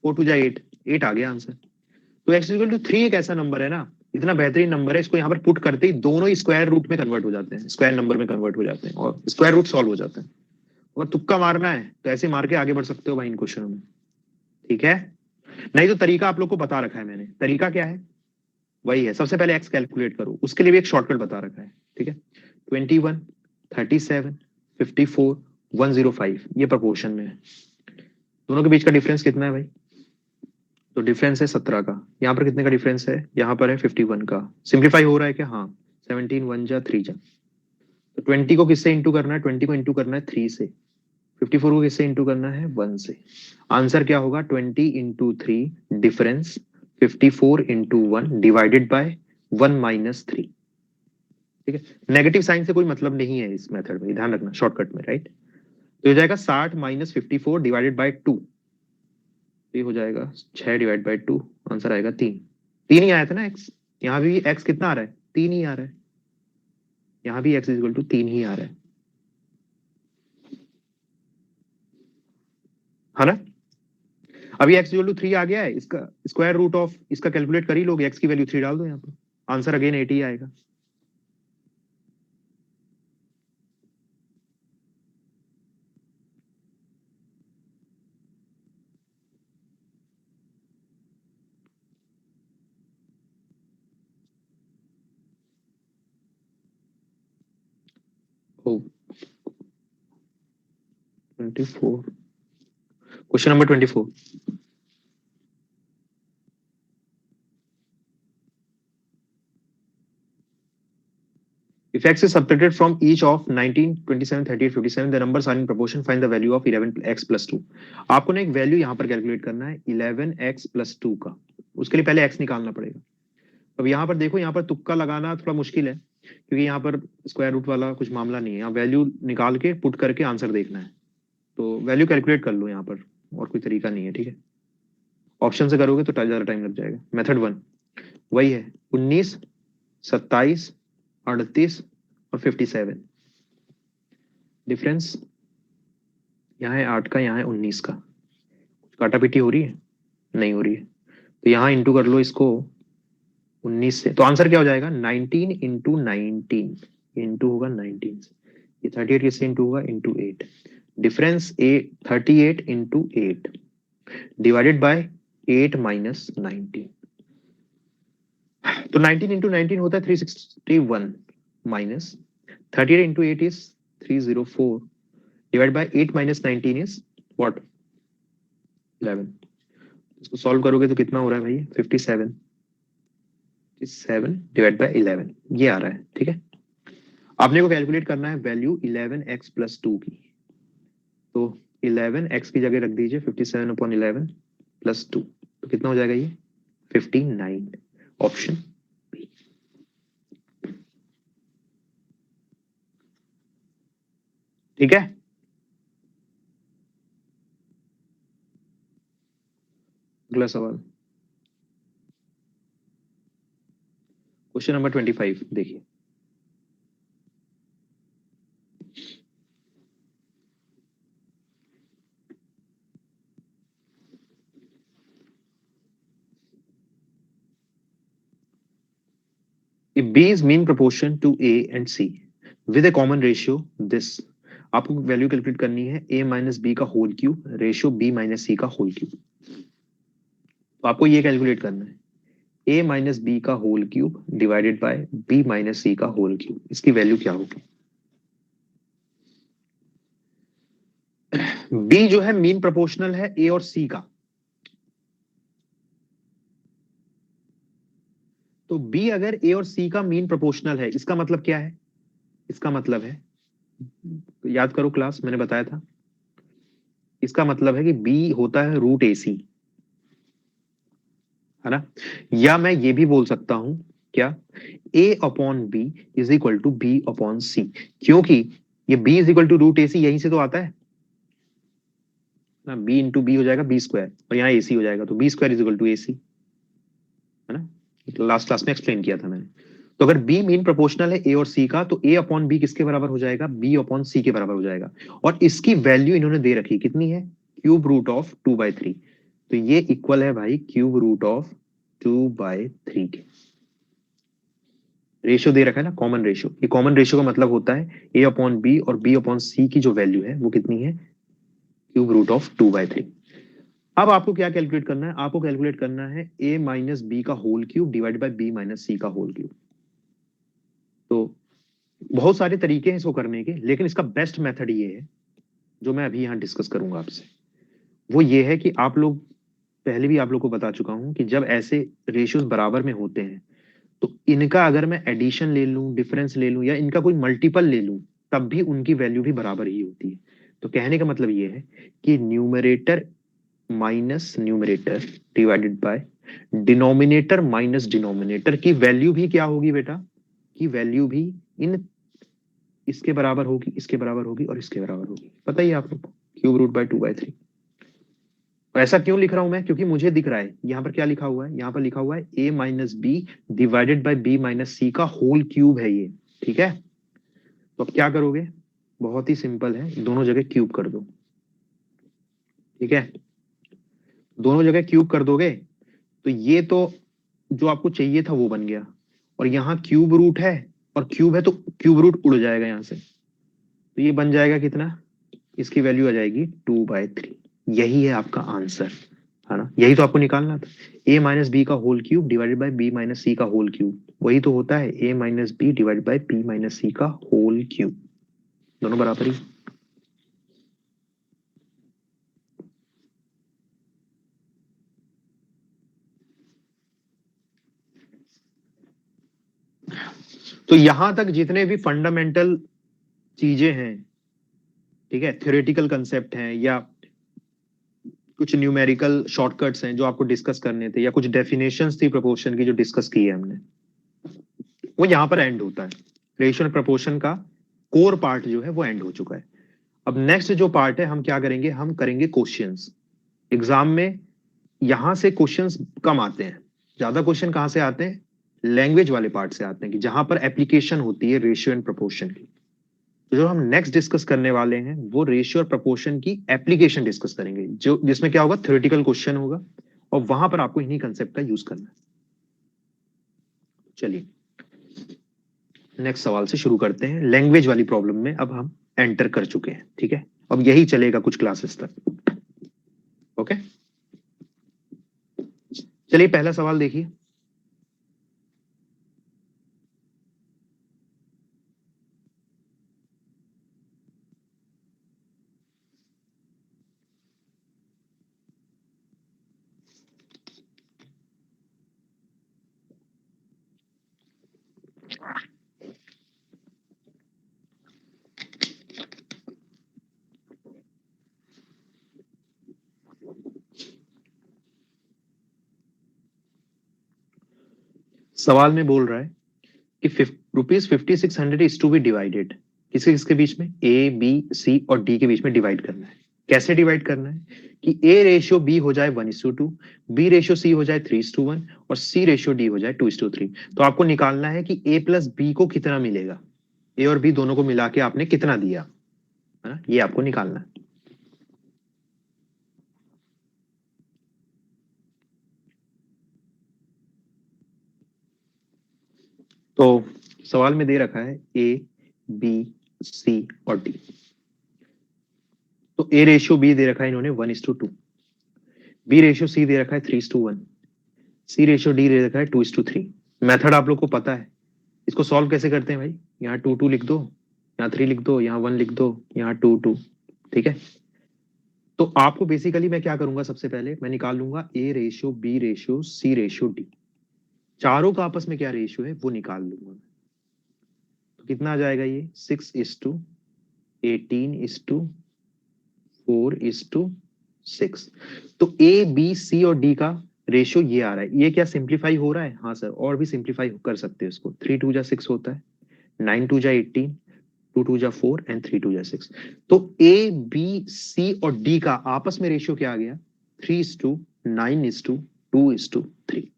Speaker 1: 4 2 जा 8, 8 आ गया आंसर। तो एक्स इक्वल टू 3 एक ऐसा नंबर है ना, इतना बेहतरीन नंबर है, इसको यहाँ पर पुट करते ही दोनों ही स्क्वायर रूट में कन्वर्ट हो जाते हैं, स्क्वायर नंबर में कन्वर्ट हो जाते हैं, और स्क्वायर रूट सॉल्व हो जाता है। अगर तुक्का मारना है तो ऐसे मार के आगे बढ़ सकते हो भाई इन क्वेश्चनों में, ठीक है? नहीं तो तरीका आप लोग को बता रखा है मैंने, तरीका क्या है, वही है, सबसे पहले एक्स कैलकुलेट करो, उसके लिए भी एक शॉर्टकट बता रखा है, ठीक है? 21, 37, 54, 105, ये प्रपोर्शन में है। दोनों के बीच का डिफरेंस कितना है भाई? तो डिफरेंस है 17 का। यहाँ पर कितने का डिफरेंस है? यहाँ पर है 51 का। सिंप्लीफाई हो रहा है क्या? हाँ, 17 1 जा 3 जा। तो 20 को किससे इंटू करना है? 20 को इंटू करना है 3 से। 54 को किससे इंटू करना है? 1 से। आंसर क्या होगा? 20 into 3 difference 54 into 1 divided by 1 minus 3, ठीक है? नेगेटिव साइन से कोई मतलब नहीं है इस मेथड में, ध्यान रखना, शॉर्टकट में, राइट? तो हो जाएगा 60 माइनस 54 डिवाइडेड बाय 2, ये हो जाएगा 6 डिवाइड बाय 2, आंसर आएगा 3। 3 ही आया था ना एक्स, यहाँ भी एक्स कितना आ रहा है? 3 ही आ रहा है, यहाँ भी एक्स इक्वल टू 3 ही आ रहा है ना? अभी एक्स इक्वल टू 3 आ गया है, इसका स्क्वायर रूट ऑफ इसका कैलकुलेट कर ही लोगे, एक्स की वैल्यू 3 डाल दो यहाँ पर, आंसर अगेन 80 आएगा। ओ 24, question number 24। If x is subtracted from each of 19, 27, 38, 57, the numbers are in proportion. Find the value of 11x plus 2. आपको ना एक वैल्यू यहाँ पर कैलकुलेट करना है 11x plus 2 का. उसके लिए पहले x निकालना पड़ेगा. अब यहाँ पर देखो, यहाँ पर तुक्का लगाना थोड़ा मुश्किल है क्योंकि यहाँ पर स्क्वायर रूट वाला कुछ मामला नहीं है. यहाँ वैल्यू निकाल के पुट करके आंसर देखना है. तो वैल्यू कैलकुलेट कर लो यहाँ पर, और कोई तरीका नहीं है. ठीक है, ऑप्शन से करोगे तो ज्यादा टाइम लग जाएगा. मेथड 1 वही है, 19, 27, 38 और 57. डिफरेंस यहाँ है 8 का, यहाँ है 19 का. काटा पीटी हो रही है? नहीं हो रही है. तो यहाँ इंटू कर लो इसको 19 से, तो आंसर क्या हो जाएगा? 19 इंटू 19 इंटू होगा 19 से. ये 38 किससे इंटू होगा? Into 8. Difference 38 into 8 divided by 8 minus 19. तो 19 इंटू 19 होता है 361 minus 38 into 8 is 304 divide by 8 minus 19 is what? 11. इसको सॉल्व करोगे तो कितना हो रहा है भाई? 57. 7 डिवाइड बाय 11 ये आ रहा है. ठीक है, आपने को कैलकुलेट करना है वैल्यू 11x प्लस 2 की. तो 11x की जगह रख दीजिए 57 अपॉन 11 प्लस 2, तो कितना हो जाएगा? ये 59. Option B. ठीक है, अगला सवाल क्वेश्चन नंबर 25 देखिए. If B is mean proportion to A and C with a common ratio this, आपको वैल्यू कैलकुलेट करनी है A माइनस बी का whole cube ratio B minus C का होल क्यूब. तो आपको ये कैलकुलेट करना है A माइनस बी का whole cube divided by B minus C का होल क्यूब. इसकी वैल्यू क्या होगी? B जो है मीन प्रोपोर्शनल है A और C का, तो B अगर A और C का मीन प्रोपोर्शनल है, इसका मतलब क्या है? इसका मतलब है, याद करो क्लास मैंने बताया था, इसका मतलब है कि B होता है रूट AC, है ना? या मैं ये भी बोल सकता हूं क्या, A upon B is equal to B upon C, क्योंकि ये B is equal to root AC यहीं से तो आता है ना. B इंटू बी हो जाएगा बी स्क्वायर और यहाँ AC हो जाएगा, तो B square is equal to AC, है ना? लास्ट क्लास में एक्सप्लेन किया था मैंने. तो अगर B मीन प्रोपोर्शनल है A और C का, तो A अपॉन बी किसके बराबर हो जाएगा? B अपॉन सी के बराबर हो जाएगा. और इसकी वैल्यू इन्होंने दे रखी कितनी है? Cube root of 2/3. तो ये इक्वल है भाई क्यूब रूट ऑफ 2/3 के. रेशियो दे रखा है ना, कॉमन रेशियो. ये कॉमन रेशियो का मतलब होता है A अपॉन बी और B अपॉन सी की जो वैल्यू है वो कितनी है? Cube root of 2/3. अब आपको क्या कैलकुलेट करना है? आपको कैलकुलेट करना है A माइनस बी का whole cube divide by B minus C का होल क्यूब. तो बहुत सारे तरीके हैं इसको करने के, लेकिन इसका बेस्ट मेथड ये है जो मैं अभी यहाँ डिस्कस करूंगा आपसे. वो ये है कि आप लोग, पहले भी आप लोग को बता चुका हूं कि जब ऐसे रेशियोज बराबर में होते हैं तो इनका अगर मैं एडिशन ले लूं, डिफरेंस ले लूं या इनका कोई मल्टीपल ले लूं, तब भी उनकी वैल्यू भी बराबर ही होती है. तो कहने का मतलब ये है कि numerator minus numerator divided by denominator minus denominator की वैल्यू भी क्या होगी बेटा? की वैल्यू भी इन इसके बराबर होगी, इसके बराबर होगी और इसके बराबर होगी. पता ही आप लोग को, क्यूब रूट बाय 2/3. ऐसा क्यों लिख रहा हूं मैं? क्योंकि मुझे दिख रहा है यहाँ पर क्या लिखा हुआ है, यहाँ पर लिखा हुआ है A minus B divided by B minus C का होल क्यूब है ये. ठीक है, तो अब क्या करोगे? बहुत ही सिंपल है, दोनों जगह क्यूब कर दो. ठीक है, दोनों जगह क्यूब कर दोगे तो ये तो जो आपको चाहिए था वो बन गया, और यहाँ क्यूब रूट है और क्यूब है तो क्यूब रूट उड़ जाएगा यहाँ से. तो ये बन जाएगा कितना? इसकी वैल्यू आ जाएगी 2/3. यही है आपका आंसर, है ना? यही तो आपको निकालना था. A माइनस बी का whole cube divided by B minus C का होल क्यूब, वही तो होता है A minus B divided by B minus C का होल क्यूब. दोनों बराबर ही. तो यहां तक जितने भी फंडामेंटल चीजें हैं, ठीक है, थ्योरेटिकल कंसेप्ट हैं या कुछ न्यूमेरिकल शॉर्टकट्स हैं जो आपको डिस्कस करने थे, या कुछ डेफिनेशंस थी प्रोपोर्शन की जो डिस्कस की है हमने, वो यहां पर एंड होता है। रेशियो एंड प्रोपोर्शन का कोर पार्ट जो है वो एंड हो चुका है। अब नेक्स्ट जो पार्ट है, हम क्या करेंगे, हम करेंगे क्वेश्चंस। एग्जाम में यहां से क्वेश्चंस कम आते हैं, ज्यादा क्वेश्चन कहां से आते हैं, लैंग्वेज वाले पार्ट से आते हैं, कि जहां पर एप्लीकेशन होती है रेशियो एंड प्रोपोर्शन की। तो जो हम नेक्स्ट डिस्कस करने वाले हैं वो रेशियो और प्रोपोर्शन की एप्लीकेशन डिस्कस करेंगे, जो जिसमें क्या होगा, थ्योरेटिकल क्वेश्चन होगा और वहां पर आपको इन्हीं कंसेप्ट का यूज करना है। चलिए नेक्स्ट सवाल से शुरू करते हैं। लैंग्वेज वाली प्रॉब्लम में अब हम एंटर कर चुके हैं, ठीक है, अब यही चलेगा कुछ क्लासेस तक। ओके, चलिए पहला सवाल देखिए। सवाल में बोल रहा है कि ₹5600 इज टू बी डिवाइडेड, किसके किसके बीच में, ए बी सी और डी के बीच में डिवाइड करना है। कैसे डिवाइड करना है कि ए रेशियो बी हो जाए 1:2, बी रेशियो सी हो जाए 3:1 और सी रेशियो डी हो जाए 2:3। तो आपको निकालना है कि ए प्लस बी को कितना मिलेगा, ए और बी दोनों को मिला के आपने कितना दिया, है ना, ये आपको निकालना है। तो सवाल में दे रखा है ए बी सी और डी। तो ए रेशियो बी दे रखा है इन्होंने 1:2, बी रेशियो सी दे रखा है 3:1, सी रेशियो डी दे रखा है 2:3। मेथड आप लोग को पता है, इसको सॉल्व कैसे करते हैं भाई, यहाँ 2 2 लिख दो, यहाँ 3 लिख दो, यहाँ 1 लिख दो, यहाँ 2 2, ठीक है। तो आपको बेसिकली मैं क्या करूंगा, सबसे पहले मैं निकाल लूंगा A ratio B ratio C ratio D, चारों का आपस में क्या रेशियो है वो निकाल लूंगा। तो कितना आ जाएगा ये, 6:18:4:6। तो ए बी सी और डी का रेशियो ये आ रहा है। ये क्या सिंप्लीफाई हो रहा है, हाँ सर, और भी सिंप्लीफाई कर सकते हैं इसको। 3 2 6 होता है, 9 2 18, 2 2 4 एंड 3 2 6। तो ए बी सी और डी का आपस में रेशियो क्या आ गया, 3:9:2:3।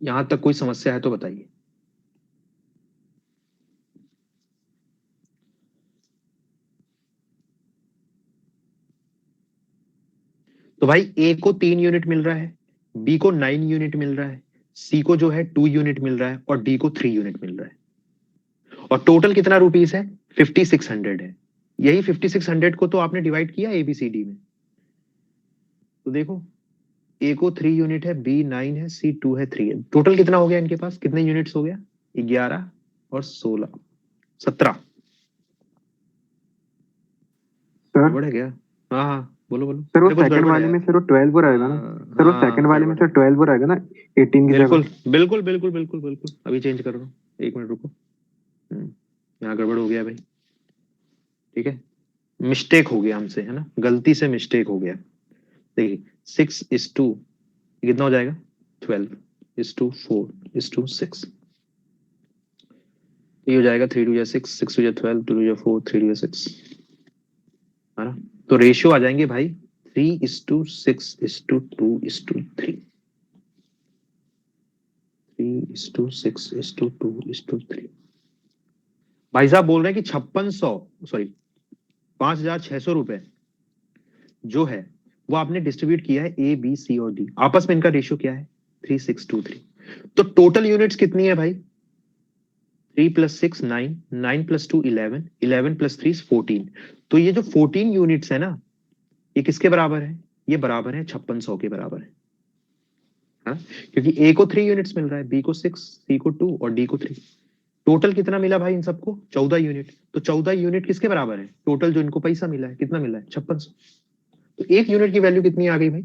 Speaker 1: यहां तक कोई समस्या है तो बताइए। तो भाई ए को 3 यूनिट मिल रहा है, बी को 9 यूनिट मिल रहा है, सी को जो है 2 यूनिट मिल रहा है और डी को 3 यूनिट मिल रहा है। और टोटल कितना रुपीस है, 5600 है। यही 5600 को तो आपने डिवाइड किया एबीसीडी में। तो देखो, ए को 3 यूनिट है, बी 9 है, सी 2 है, 3 है। टोटल कितना हो गया इनके पास, कितने यूनिट्स हो गया, 11 और 16, 17।
Speaker 2: सर
Speaker 1: गड़बड़ है क्या, हाँ हाँ बोलो बोलो।
Speaker 2: सर वो
Speaker 1: अरे कुछ
Speaker 2: सेकंड
Speaker 1: गड़बड़ है
Speaker 2: वाले में
Speaker 1: यार।
Speaker 2: सर वो 12 वो रहेगा ना। सर वो सेकंड
Speaker 1: हाँ
Speaker 2: वाले में
Speaker 1: गड़बड़
Speaker 2: सर
Speaker 1: है।
Speaker 2: 12 वो रहेगा ना, 18 की
Speaker 1: बिल्कुल
Speaker 2: जगह।
Speaker 1: बिल्कुल बिल्कुल बिल्कुल बिल्कुल, अभी चेंज कर रहा हूँ, 1 मिनट रुको। यहाँ गड़बड़ हो गया भाई, ठीक है, मिस्टेक हो गया हमसे, है ना, गलती से मिस्टेक हो गया। देखिए 6:2 कितना हो जाएगा, 12:4:6। ये हो जाएगा 3 2 6, 6 2 12, 2 4, 3 है ना। तो रेशियो आ जाएंगे भाई 3:6:2:3, 3:6:2:3। भाई साहब बोल रहे हैं कि 5600, सॉरी 5600 रुपए जो है वो आपने डिस्ट्रीब्यूट किया है ए बी सी और डी, आपस में इनका रेशियो क्या है, 3:6:2:3। तो टोटल यूनिट्स कितनी है भाई, 3 + 6 9, 9 + 2 11, 11 + 3 14। तो ये जो 14 यूनिट्स है ना, ये किसके बराबर है, ये बराबर है 5600 के बराबर है, हाँ? क्योंकि ए को 3 यूनिट्स मिल रहा है, बी को 6, सी को 2 और डी को 3। टोटल कितना मिला भाई इन सबको, 14 यूनिट। तो 14 यूनिट किसके बराबर है, टोटल जो इनको पैसा मिला है कितना मिला है, 5600। तो 1 यूनिट की वैल्यू कितनी आ गई भाई,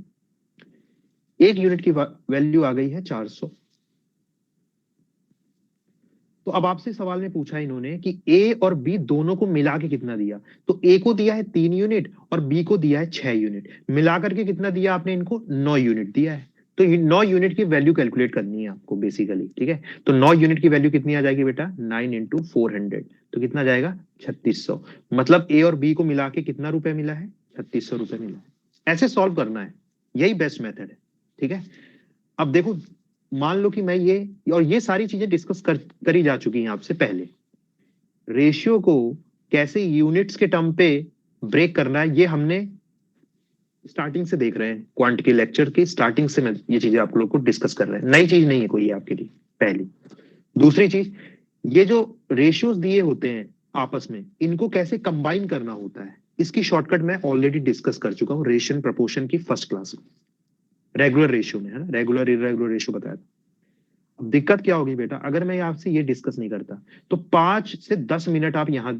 Speaker 1: 1 यूनिट की वैल्यू आ गई है 400। तो अब आपसे सवाल में पूछा इन्होंने कि ए और बी दोनों को मिला के कितना दिया, तो ए को दिया है 3 यूनिट और बी को दिया है 6 यूनिट, मिला करके कितना दिया आपने इनको 9 यूनिट दिया है। तो 9 यूनिट की वैल्यू कैलकुलेट करनी है आपको बेसिकली, ठीक है। तो 9 यूनिट की वैल्यू कितनी आ जाएगी बेटा, 9 × 400, तो कितना जाएगा 3600। मतलब ए और बी को मिला के कितना रुपए मिला है, 3600 रुपए मिला है। ऐसे सॉल्व करना है, यही बेस्ट मेथड है, ठीक है। अब देखो, मान लो कि मैं ये सारी चीजें डिस्कस करी जा चुकी हैं आपसे पहले। रेशियो को कैसे यूनिट्स के टर्म पे ब्रेक करना है, ये हमने स्टार्टिंग से देख रहे हैं, क्वांट के लेक्चर के स्टार्टिंग से मैं ये चीजें आप लोग को डिस्कस कर रहे हैं, नई चीज नहीं है कोई ये आपके लिए। पहली, दूसरी चीज, ये जो रेशियोज दिए होते हैं आपस में, इनको कैसे कंबाइन करना होता है, इसकी शॉर्टकट मैं ऑलरेडी डिस्कस कर चुका हूं रेशियो प्रपोर्शन की फर्स्ट क्लास में, रेगुलर रेशियो में, है ना, रेगुलर इरेगुलर रेशियो बताया था। अब दिक्कत क्या होगी बेटा, अगर मैं आपसे ये डिस्कस नहीं करता, तो 5 से 10 मिनट आप यहाँ,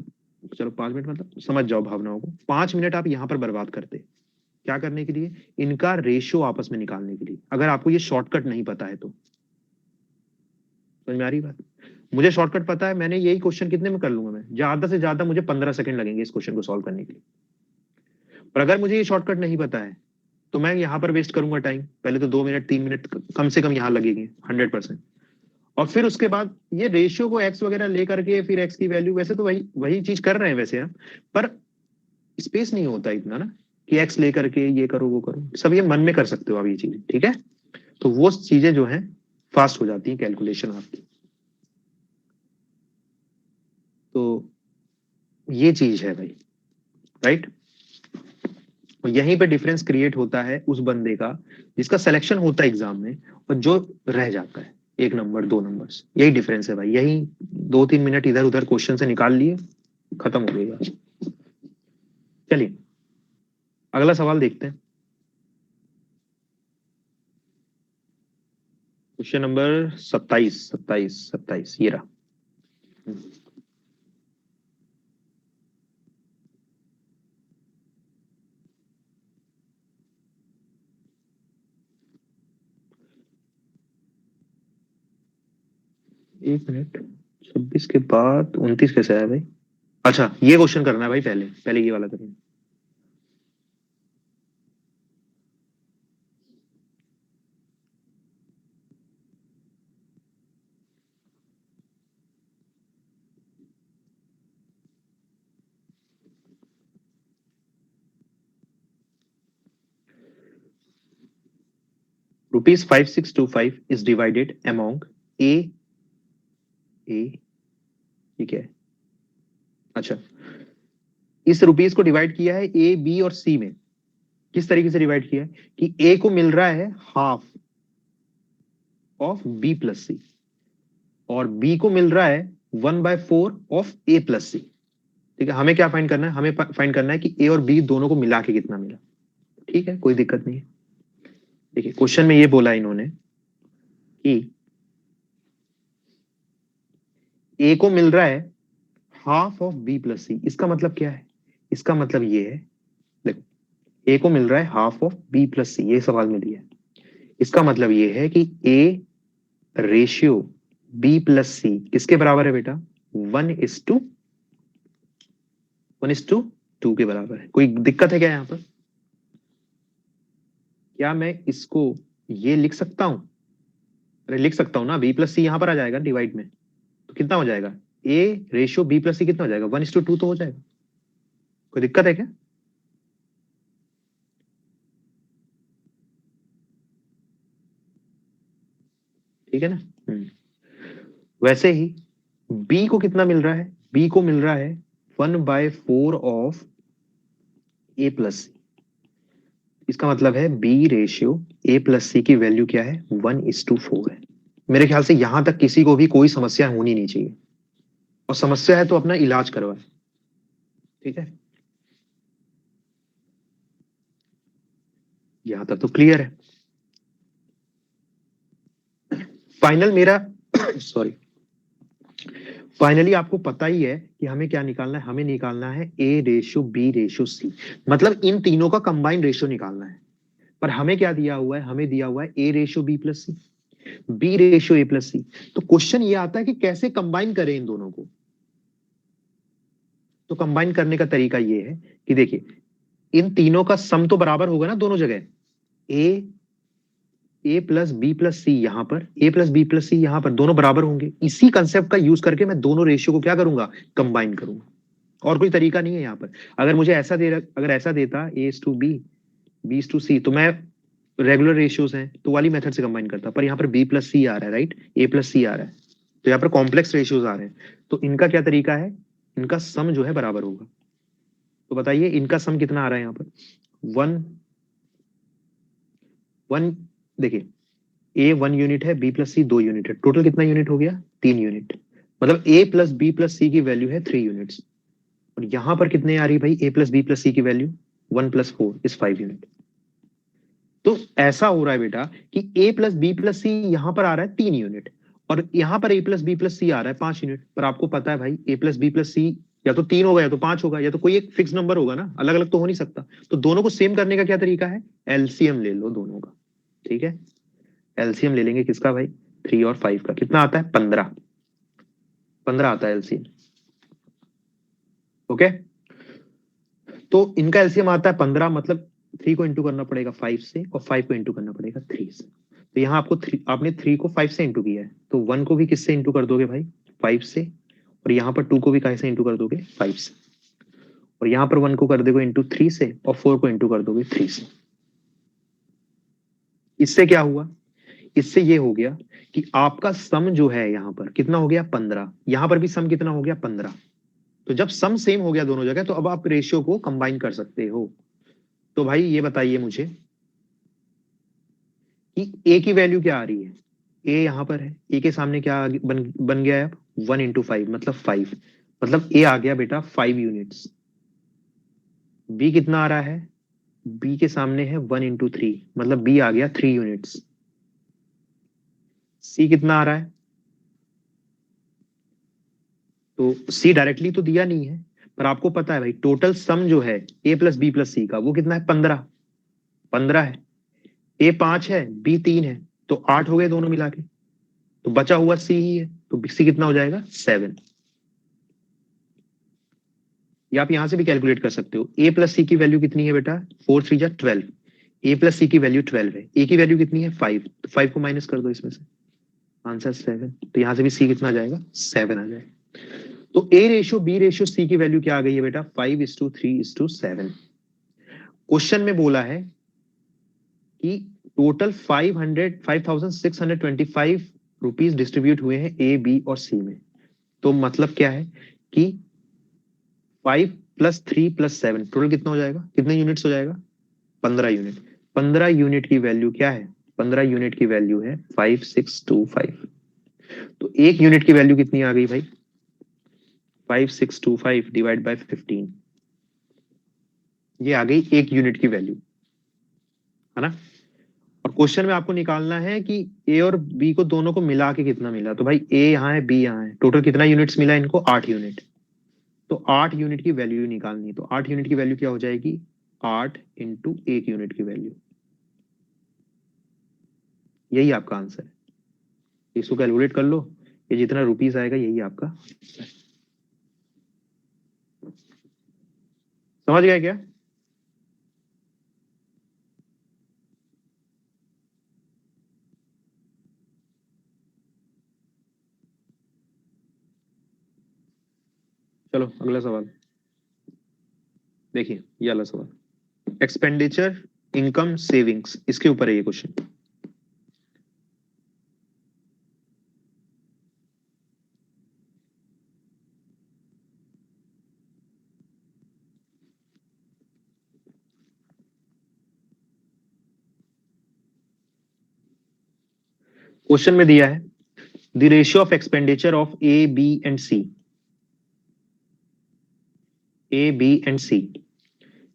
Speaker 1: चलो 5 मिनट मतलब समझ जाओ भावनाओं को, 5 मिनट आप यहाँ पर बर्बाद करते, क्या करने के लिए, इनका रेशियो आपस में निकालने के लिए, अगर आपको ये शॉर्टकट नहीं पता है तो। समझ में आ रही बात? मुझे शॉर्टकट पता है, मैंने यही क्वेश्चन कितने में कर लूंगा, मैं ज्यादा से ज्यादा मुझे 15 सेकंड लगेंगे इस क्वेश्चन को सॉल्व करने के लिए। और अगर मुझे ये शॉर्टकट नहीं पता है, तो मैं यहाँ पर वेस्ट करूंगा टाइम, पहले तो 2 मिनट 3 मिनट कम से कम यहाँ लगेंगे 100%। और फिर उसके बाद ये रेशियो को एक्स वगैरह लेकर के फिर एक्स की वैल्यू, वैसे तो वही वही चीज कर रहे हैं वैसे हम, पर स्पेस नहीं होता इतना ना कि एक्स लेकर के ये करो वो करो, सब ये मन में कर सकते हो आप ये चीजें, ठीक है। तो वो चीजें जो है फास्ट हो जाती है कैलकुलेशन आपकी। तो ये चीज है भाई, राइट। और यहीं पे डिफरेंस क्रिएट होता है उस बंदे का जिसका सिलेक्शन होता है एग्जाम में, और जो रह जाता है 1 नंबर 2 नंबर्स, यही डिफरेंस है भाई। यही 2-3 मिनट इधर उधर क्वेश्चन से निकाल लिए, खत्म हो गई। चलिए अगला सवाल देखते हैं, क्वेश्चन नंबर 27 ये रहा। एक मिनट, 26 के बाद 29 कैसे आया भाई? अच्छा ये क्वेश्चन करना है भाई, पहले पहले ये वाला करना। ₹5625 is divided among A, ठीक है। अच्छा, इस रुपीस को डिवाइड किया है ए बी और सी में। किस तरीके से डिवाइड किया है कि ए को मिल रहा है हाफ ऑफ बी प्लस सी, और बी को मिल रहा है 1/4 ऑफ ए प्लस सी। ठीक है, हमें क्या फाइंड करना है, हमें फाइंड करना है कि ए और बी दोनों को मिला के कितना मिला। ठीक है, कोई दिक्कत नहीं है। देखिए क्वेश्चन में ये बोला इन्होंने कि ए को मिल रहा है हाफ ऑफ बी प्लस सी। इसका मतलब क्या है, इसका मतलब ये है, देखो ए को मिल रहा है हाफ ऑफ बी प्लस सी, ये सवाल में दिया है। इसका मतलब ये है कि ए रेशियो बी प्लस सी किसके बराबर है बेटा, 1:2 के बराबर है। कोई दिक्कत है क्या यहाँ पर? क्या मैं इसको ये लिख सकता हूं? अरे लिख सकता हूं ना, बी प्लस सी यहां पर आ जाएगा डिवाइड में, तो कितना हो जाएगा, ए रेशियो बी प्लस सी कितना हो जाएगा, 1:2 तो हो जाएगा। कोई दिक्कत है क्या? ठीक है ना। वैसे ही बी को कितना मिल रहा है, बी को मिल रहा है 1/4 ऑफ ए प्लस सी। इसका मतलब है बी रेशियो ए प्लस सी की वैल्यू क्या है, 1:4 है। मेरे ख्याल से यहां तक किसी को भी कोई समस्या होनी नहीं चाहिए, और समस्या है तो अपना इलाज करवाए। ठीक है, यहां तक तो क्लियर है। फाइनल मेरा सॉरी, फाइनली आपको पता ही है कि हमें क्या निकालना है, हमें निकालना है A ratio B ratio C, मतलब इन तीनों का कंबाइंड रेशियो निकालना है। पर हमें क्या दिया हुआ है, हमें दिया हुआ है A ratio B plus C. B ratio A plus C. तो क्वेश्चन ये आता है कि कैसे कंबाइन करें इन दोनों को। तो कंबाइन करने का तरीका ये है कि देखिए, इन तीनों का सम तो बराबर होगा ना दोनों जगह। ए प्लस बी प्लस सी यहां पर, ए प्लस बी प्लस सी यहां पर, दोनों बराबर होंगे। इसी कंसेप्ट का यूज करके मैं दोनों रेशियो को क्या करूंगा, कंबाइन करूंगा। और कोई तरीका नहीं है यहाँ पर। अगर मुझे ऐसा अगर ऐसा देता ए टू बी, बी टू सी, तो मैं रेगुलर रेशियोज हैं तो वाली मेथड से कंबाइन करता। पर यहाँ पर बी प्लस सी आ रहा है, राइट, ए प्लस सी आ रहा है, तो यहाँ पर कॉम्प्लेक्स रेशियोज आ रहे हैं। तो इनका क्या तरीका है, इनका सम जो है बराबर होगा। तो बताइए इनका सम कितना आ रहा है यहाँ पर, वन वन। देखिए, ए 1 यूनिट है, बी प्लस सी 2 यूनिट है, टोटल कितना यूनिट हो गया, 3 यूनिट। मतलब ए प्लस बी प्लस सी की वैल्यू है 3 यूनिट्स। और यहां पर कितने आ रही है भाई, ए प्लस बी प्लस सी की वैल्यू 1 प्लस 4 इज 5 यूनिट। तो ऐसा हो रहा है बेटा कि ए प्लस बी प्लस सी यहां पर आ रहा है 3 यूनिट, और यहां पर ए प्लस बी प्लस सी आ रहा है 5 यूनिट। पर आपको पता है भाई, ए प्लस बी प्लस सी या तो 3 होगा या तो 5 होगा, या तो कोई एक फिक्स नंबर होगा ना, अलग अलग तो हो नहीं सकता। तो दोनों को सेम करने का क्या तरीका है, एलसीएम ले लो दोनों का। ठीक है, एलसीएम ले लेंगे किसका भाई, 3 और 5 का। कितना आता है, 15। 15 आता है एलसीएम। ओके, तो इनका एलसीएम आता है 15, मतलब 3 को इंटू करना पड़ेगा 5 से, और 5 को इंटू करना पड़ेगा 3 से। तो यहाँ आपको आपने 3 को 5 से इंटू किया है, तो 1 को भी किससे इंटू कर दोगे भाई, 5 से। और यहाँ पर 2 को भी कैसे इंटू कर दोगे, 5 से। और यहाँ पर 1 को कर दोगे इंटू 3 से, और 4 को इंटू कर दोगे 3 से। इससे क्या हुआ, इससे ये हो गया कि आपका सम जो है यहाँ पर कितना हो गया, 15। यहाँ पर भी सम कितना हो गया, 15। तो जब सम सेम हो गया दोनों जगह, तो अब आप रेशियो को कंबाइन कर सकते हो। तो भाई ये बताइए मुझे कि ए की वैल्यू क्या आ रही है, ए यहां पर है, ए के सामने क्या बन गया है अब, 1 इंटू 5 मतलब 5। मतलब ए आ गया बेटा 5 यूनिट्स। बी कितना आ रहा है, बी के सामने है 1 इंटू 3, मतलब बी आ गया 3 यूनिट्स। सी कितना आ रहा है, तो सी डायरेक्टली तो दिया नहीं है, पर आपको पता है भाई टोटल सम जो है ए प्लस बी प्लस सी का वो कितना है, 15। 15 है। ए 5 है, बी 3 है, तो 8 हो गए दोनों मिला के। तो बचा हुआ सी ही है, तो सी कितना हो जाएगा, 7। या आप यहां से भी कैलकुलेट कर सकते हो, ए प्लस सी की वैल्यू कितनी है बेटा, 4 3 जा 12। ए प्लस सी की वैल्यू 12 है, ए की वैल्यू कितनी है, 5, तो 5 को माइनस कर दो इसमें से, आंसर 7। तो यहां से भी सी कितना आ जाएगा, 7 आ जाएगा। तो A ratio B ratio C की वैल्यू क्या आ गई है बेटा, 5:3:7। क्वेश्चन में बोला है कि टोटल 5625 रुपीज डिस्ट्रीब्यूट हुए हैं ए बी और सी में। तो मतलब क्या है कि 5 प्लस 3 प्लस 7 टोटल कितना हो जाएगा, कितने यूनिट्स हो जाएगा, 15 यूनिट। 15 यूनिट की वैल्यू क्या है, 15 यूनिट की वैल्यू है 5625। तो एक यूनिट की वैल्यू कितनी आ गई भाई, 5625 डिवाइड बाय 15, ये आ गई एक यूनिट की वैल्यू, है ना। और क्वेश्चन में आपको निकालना है कि ए और बी को दोनों को मिला के कितना मिला। तो भाई ए यहाँ है, बी यहाँ है, टोटल कितना यूनिट्स मिला इनको, 8 यूनिट। तो 8 यूनिट की वैल्यू निकालनी, तो 8 यूनिट की वैल्यू क्या हो जाएगी, 8 इंटू 1 यूनिट की वैल्यू। यही आपका आंसर है, इसको कैलकुलेट कर लो, ये जितना रुपीस आएगा यही आपका। समझ गए क्या, चलो अगला सवाल देखिए, ये वाला सवाल एक्सपेंडिचर इनकम सेविंग्स, इसके ऊपर है ये क्वेश्चन। क्वेश्चन में दिया है the ratio of expenditure of A B and C, A B and C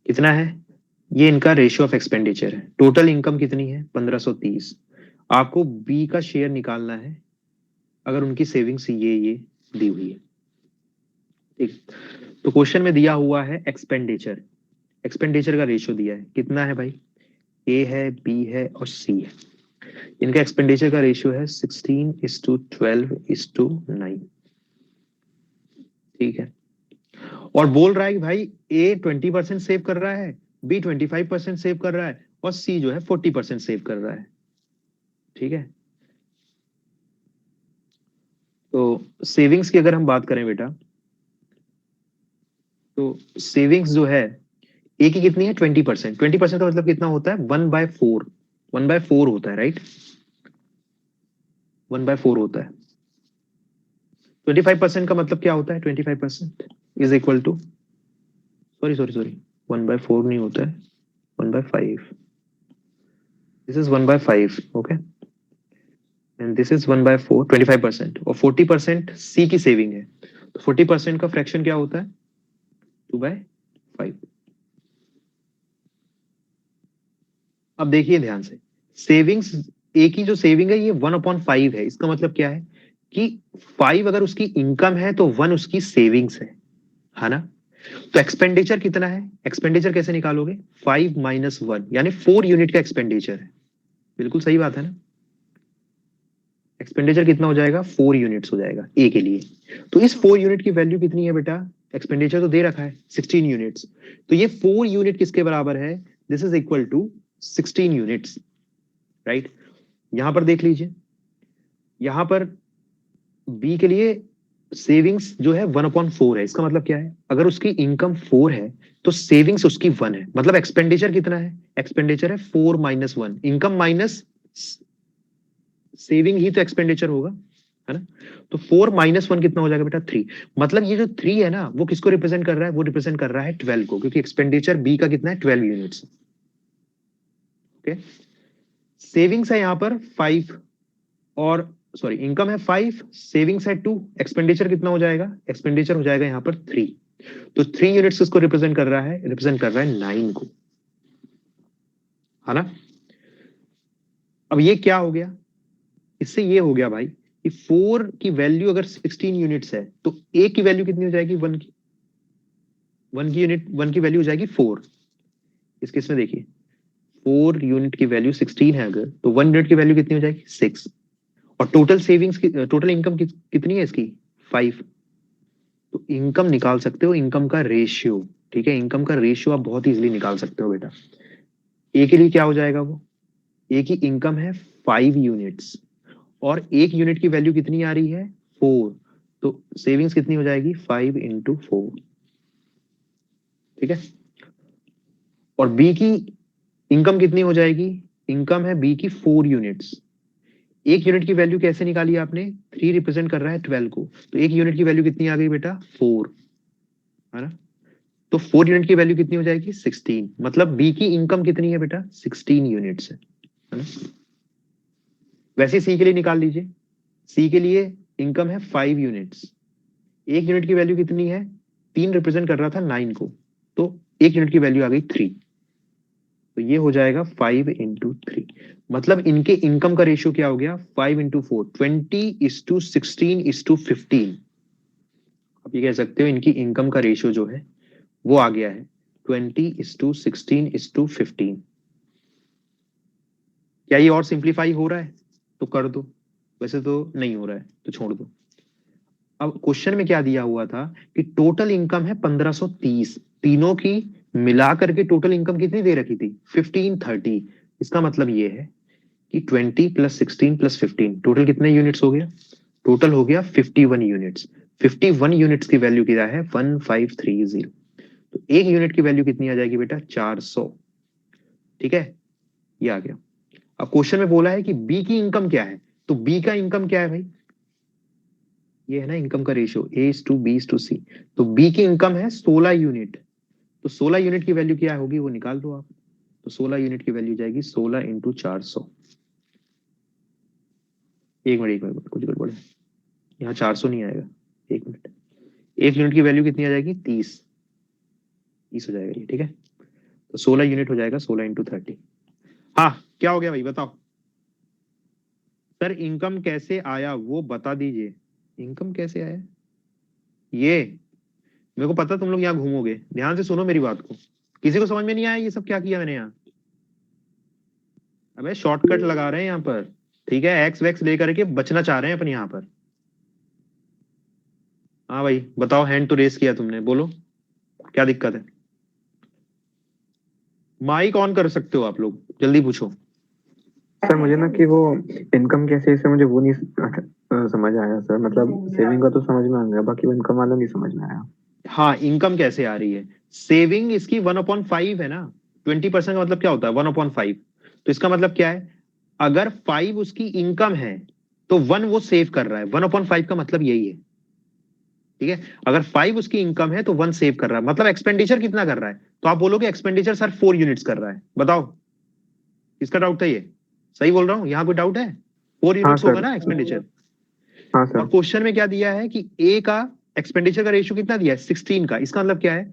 Speaker 1: कितना है, ये इनका रेशियो ऑफ एक्सपेंडिचर है। टोटल इनकम कितनी है, 1530। आपको बी का शेयर निकालना है अगर उनकी सेविंग्स ये दी हुई है। ठीक, तो क्वेश्चन में दिया हुआ है एक्सपेंडिचर, एक्सपेंडिचर का रेशियो दिया है कितना है भाई, ए है, बी है और सी है। इनका एक्सपेंडिचर का रेशियो है 16:12:9। ठीक है, और बोल रहा है कि भाई ए 20% सेव कर रहा है, बी 25% सेव कर रहा है, और सी जो है 40% सेव कर रहा है। ठीक है, तो सेविंग्स की अगर हम बात करें बेटा, तो सेविंग्स जो है ए की कितनी है 20%। 20% का मतलब कितना होता है 1/4। 1/4 होता है, राइट, 1/4 होता है। 25% का मतलब क्या होता है 25% is equal to, sorry sorry sorry, 1/4 नहीं होता है, 1/5। This is 1/5, okay, and this is 1/4, 25%, और 40% सी की सेविंग है। तो 40% का फ्रैक्शन क्या होता है 2/5। अब देखिए ध्यान से, सेविंग्स, ए की जो सेविंग है ये 1/5 है। इसका मतलब क्या है कि 5 अगर उसकी इनकम है तो 1 उसकी सेविंग्स है ना। तो एक्सपेंडिचर कितना है, एक्सपेंडिचर कैसे निकालोगे, 5 - 1 यानी 4 यूनिट का एक्सपेंडिचर है। बिल्कुल सही बात है ना, एक्सपेंडिचर कितना हो जाएगा 4 यूनिट्स हो जाएगा ए के लिए। तो इस 4 यूनिट की वैल्यू कितनी है बेटा, एक्सपेंडिचर तो दे रखा है 16 यूनिट्स, तो ये 4 यूनिट किसके बराबर है, this is equal to 16 units, right. यहां पर देख लीजिए, यहां पर बी के लिए सेविंग्स जो है 1/4 है। इसका मतलब क्या है, अगर उसकी इनकम 4 है तो सेविंग्स उसकी 1 है, मतलब एक्सपेंडिचर कितना है, एक्सपेंडिचर है 4 - 1, इनकम माइनस सेविंग ही तो एक्सपेंडिचर होगा, है ना। तो 4 - 1 कितना हो जाएगा बेटा 3। मतलब ये जो 3 है ना वो किसको रिप्रेजेंट कर रहा है, वो रिप्रेजेंट कर रहा है 12 को, क्योंकि एक्सपेंडिचर बी का कितना है 12 यूनिट्स। ओके, सेविंग्स है यहां पर 5, और सॉरी इनकम है 5, सेविंग्स है 2, एक्सपेंडिचर कितना हो जाएगा, एक्सपेंडिचर हो जाएगा यहां पर 3। तो 3 यूनिट्स किसको रिप्रेजेंट कर रहा है, रिप्रेजेंट कर रहा है 9 को, है ना। अब ये क्या हो गया, इससे ये हो गया भाई कि 4 की वैल्यू अगर 16 यूनिट्स है तो ए की वैल्यू कितनी हो जाएगी 1 की, 1 की वैल्यू हो जाएगी 4। इस केस में देखिए 4 यूनिट की वैल्यू 16 है अगर, तो 1 यूनिट की वैल्यू कितनी हो जाएगी 6। और टोटल सेविंग्स की, टोटल इनकम कितनी है इसकी 5। तो इनकम निकाल सकते हो, इनकम का रेशियो, ठीक है, इनकम का रेशियो आप बहुत इजीली निकाल सकते हो बेटा। ए के लिए क्या हो जाएगा, वो ए की इनकम है 5 यूनिट्स, और 1 यूनिट की वैल्यू कितनी आ रही है 4, तो सेविंग्स कितनी हो जाएगी 5 × 4, ठीक है। और बी की इनकम कितनी हो जाएगी, इनकम है बी की 4 यूनिट्स। 1 यूनिट की वैल्यू कैसे निकाली आपने, 3 रिप्रेजेंट कर रहा है 12 को, तो 1 यूनिट की वैल्यू कितनी आ गई बेटा 4, है ना। तो 4 यूनिट की वैल्यू कितनी हो जाएगी 16, मतलब बी की इनकम कितनी है बेटा 16 यूनिट्स है ना। वैसे सी के लिए निकाल लीजिए, सी के लिए इनकम है 5 यूनिट्स, 1 यूनिट की वैल्यू कितनी है, 3 रिप्रेजेंट कर रहा था 9 को, तो 1 यूनिट की वैल्यू आ गई 3, तो ये हो जाएगा 5 × 3। मतलब इनके इनकम का रेशियो क्या हो गया 5 × 4, 20:16:15। आप ये कह सकते हो इनकी इनकम का रेशियो जो है वो आ गया है 20:16:15। क्या ये और सिंप्लीफाई हो रहा है तो कर दो, वैसे तो नहीं हो रहा है तो छोड़ दो। अब क्वेश्चन में क्या दिया हुआ था कि टोटल इनकम है 1530, तीनों की मिलाकर के टोटल इनकम कितनी दे रखी थी 1530। इसका मतलब ये है कि 20 + 16 + 15 टोटल कितने यूनिट्स हो गया, टोटल हो गया 51 यूनिट्स। 51 यूनिट्स की वैल्यू क्या है 1530, तो एक यूनिट की वैल्यू कितनी आ जाएगी बेटा 400, ठीक है, ये आ गया। अब क्वेश्चन में बोला है कि बी की इनकम क्या है, तो बी का इनकम क्या है भाई, ये है ना इनकम का रेशियो A:B:C, तो बी की इनकम है 16 यूनिट, तो 16 यूनिट की वैल्यू क्या होगी वो निकाल दो आप, तो 16 यूनिट की वैल्यू जाएगी 16 × 400। एक मिनट कुछ गड़बड़ है, यहाँ 400 नहीं आएगा, एक मिनट, एक यूनिट की वैल्यू कितनी आ जाएगी 30, 30 हो जाएगा ये, ठीक है। तो 16 यूनिट हो जाएगा 16 × 30। हाँ क्या हो गया भाई बताओ, सर इनकम कैसे आया वो बता दीजिए, इनकम कैसे आया, ये मेरे को पता तुम लोग यहाँ घूमोगे, ध्यान से सुनो मेरी बात को। किसी को समझ में नहीं आया ये सब क्या किया मैंने यहाँ, अबे शॉर्टकट लगा रहे हैं यहाँ पर। ठीक है, एक्स वैक्स लेकर के बचना चाह रहे हैं अपन यहाँ पर। हाँ भाई बताओ, हैंड तो रेस किया तुमने, बोलो क्या दिक्कत है। माइक ऑन कर सकते हो आप लोग, जल्दी पूछो।
Speaker 2: सर मुझे ना कि वो इनकम कैसे, इससे मुझे वो नहीं समझ आया सर। मतलब सेविंग का तो समझ में आ गया, बाकी वो इनकम वाला नहीं समझ में आया।
Speaker 1: हाँ, इनकम कैसे आ रही है। सेविंग इसकी 1/5 है ना। 20% का मतलब क्या होता है, 1/5। तो इसका मतलब क्या है, अगर 5 उसकी इनकम है तो 1 वो सेव कर रहा है। 1/5 का मतलब यही है। ठीक है, अगर 5 उसकी इनकम है तो 1 सेव कर रहा है। मतलब एक्सपेंडिचर कितना कर रहा है, तो आप बोलोगे एक्सपेंडिचर सर 4 यूनिट्स कर रहा है। बताओ किसका डाउट था ये। सही बोल रहा हूं, यहां कोई डाउट है। 4
Speaker 2: हाँ
Speaker 1: यूनिट्स होगा
Speaker 2: सर।
Speaker 1: ना एक्सपेंडिचर।
Speaker 2: हाँ
Speaker 1: और
Speaker 2: सर।
Speaker 1: क्वेश्चन में क्या दिया है कि ए का एक्सपेंडिचर का रेशियो कितना दिया है, 16 का। इसका मतलब क्या है,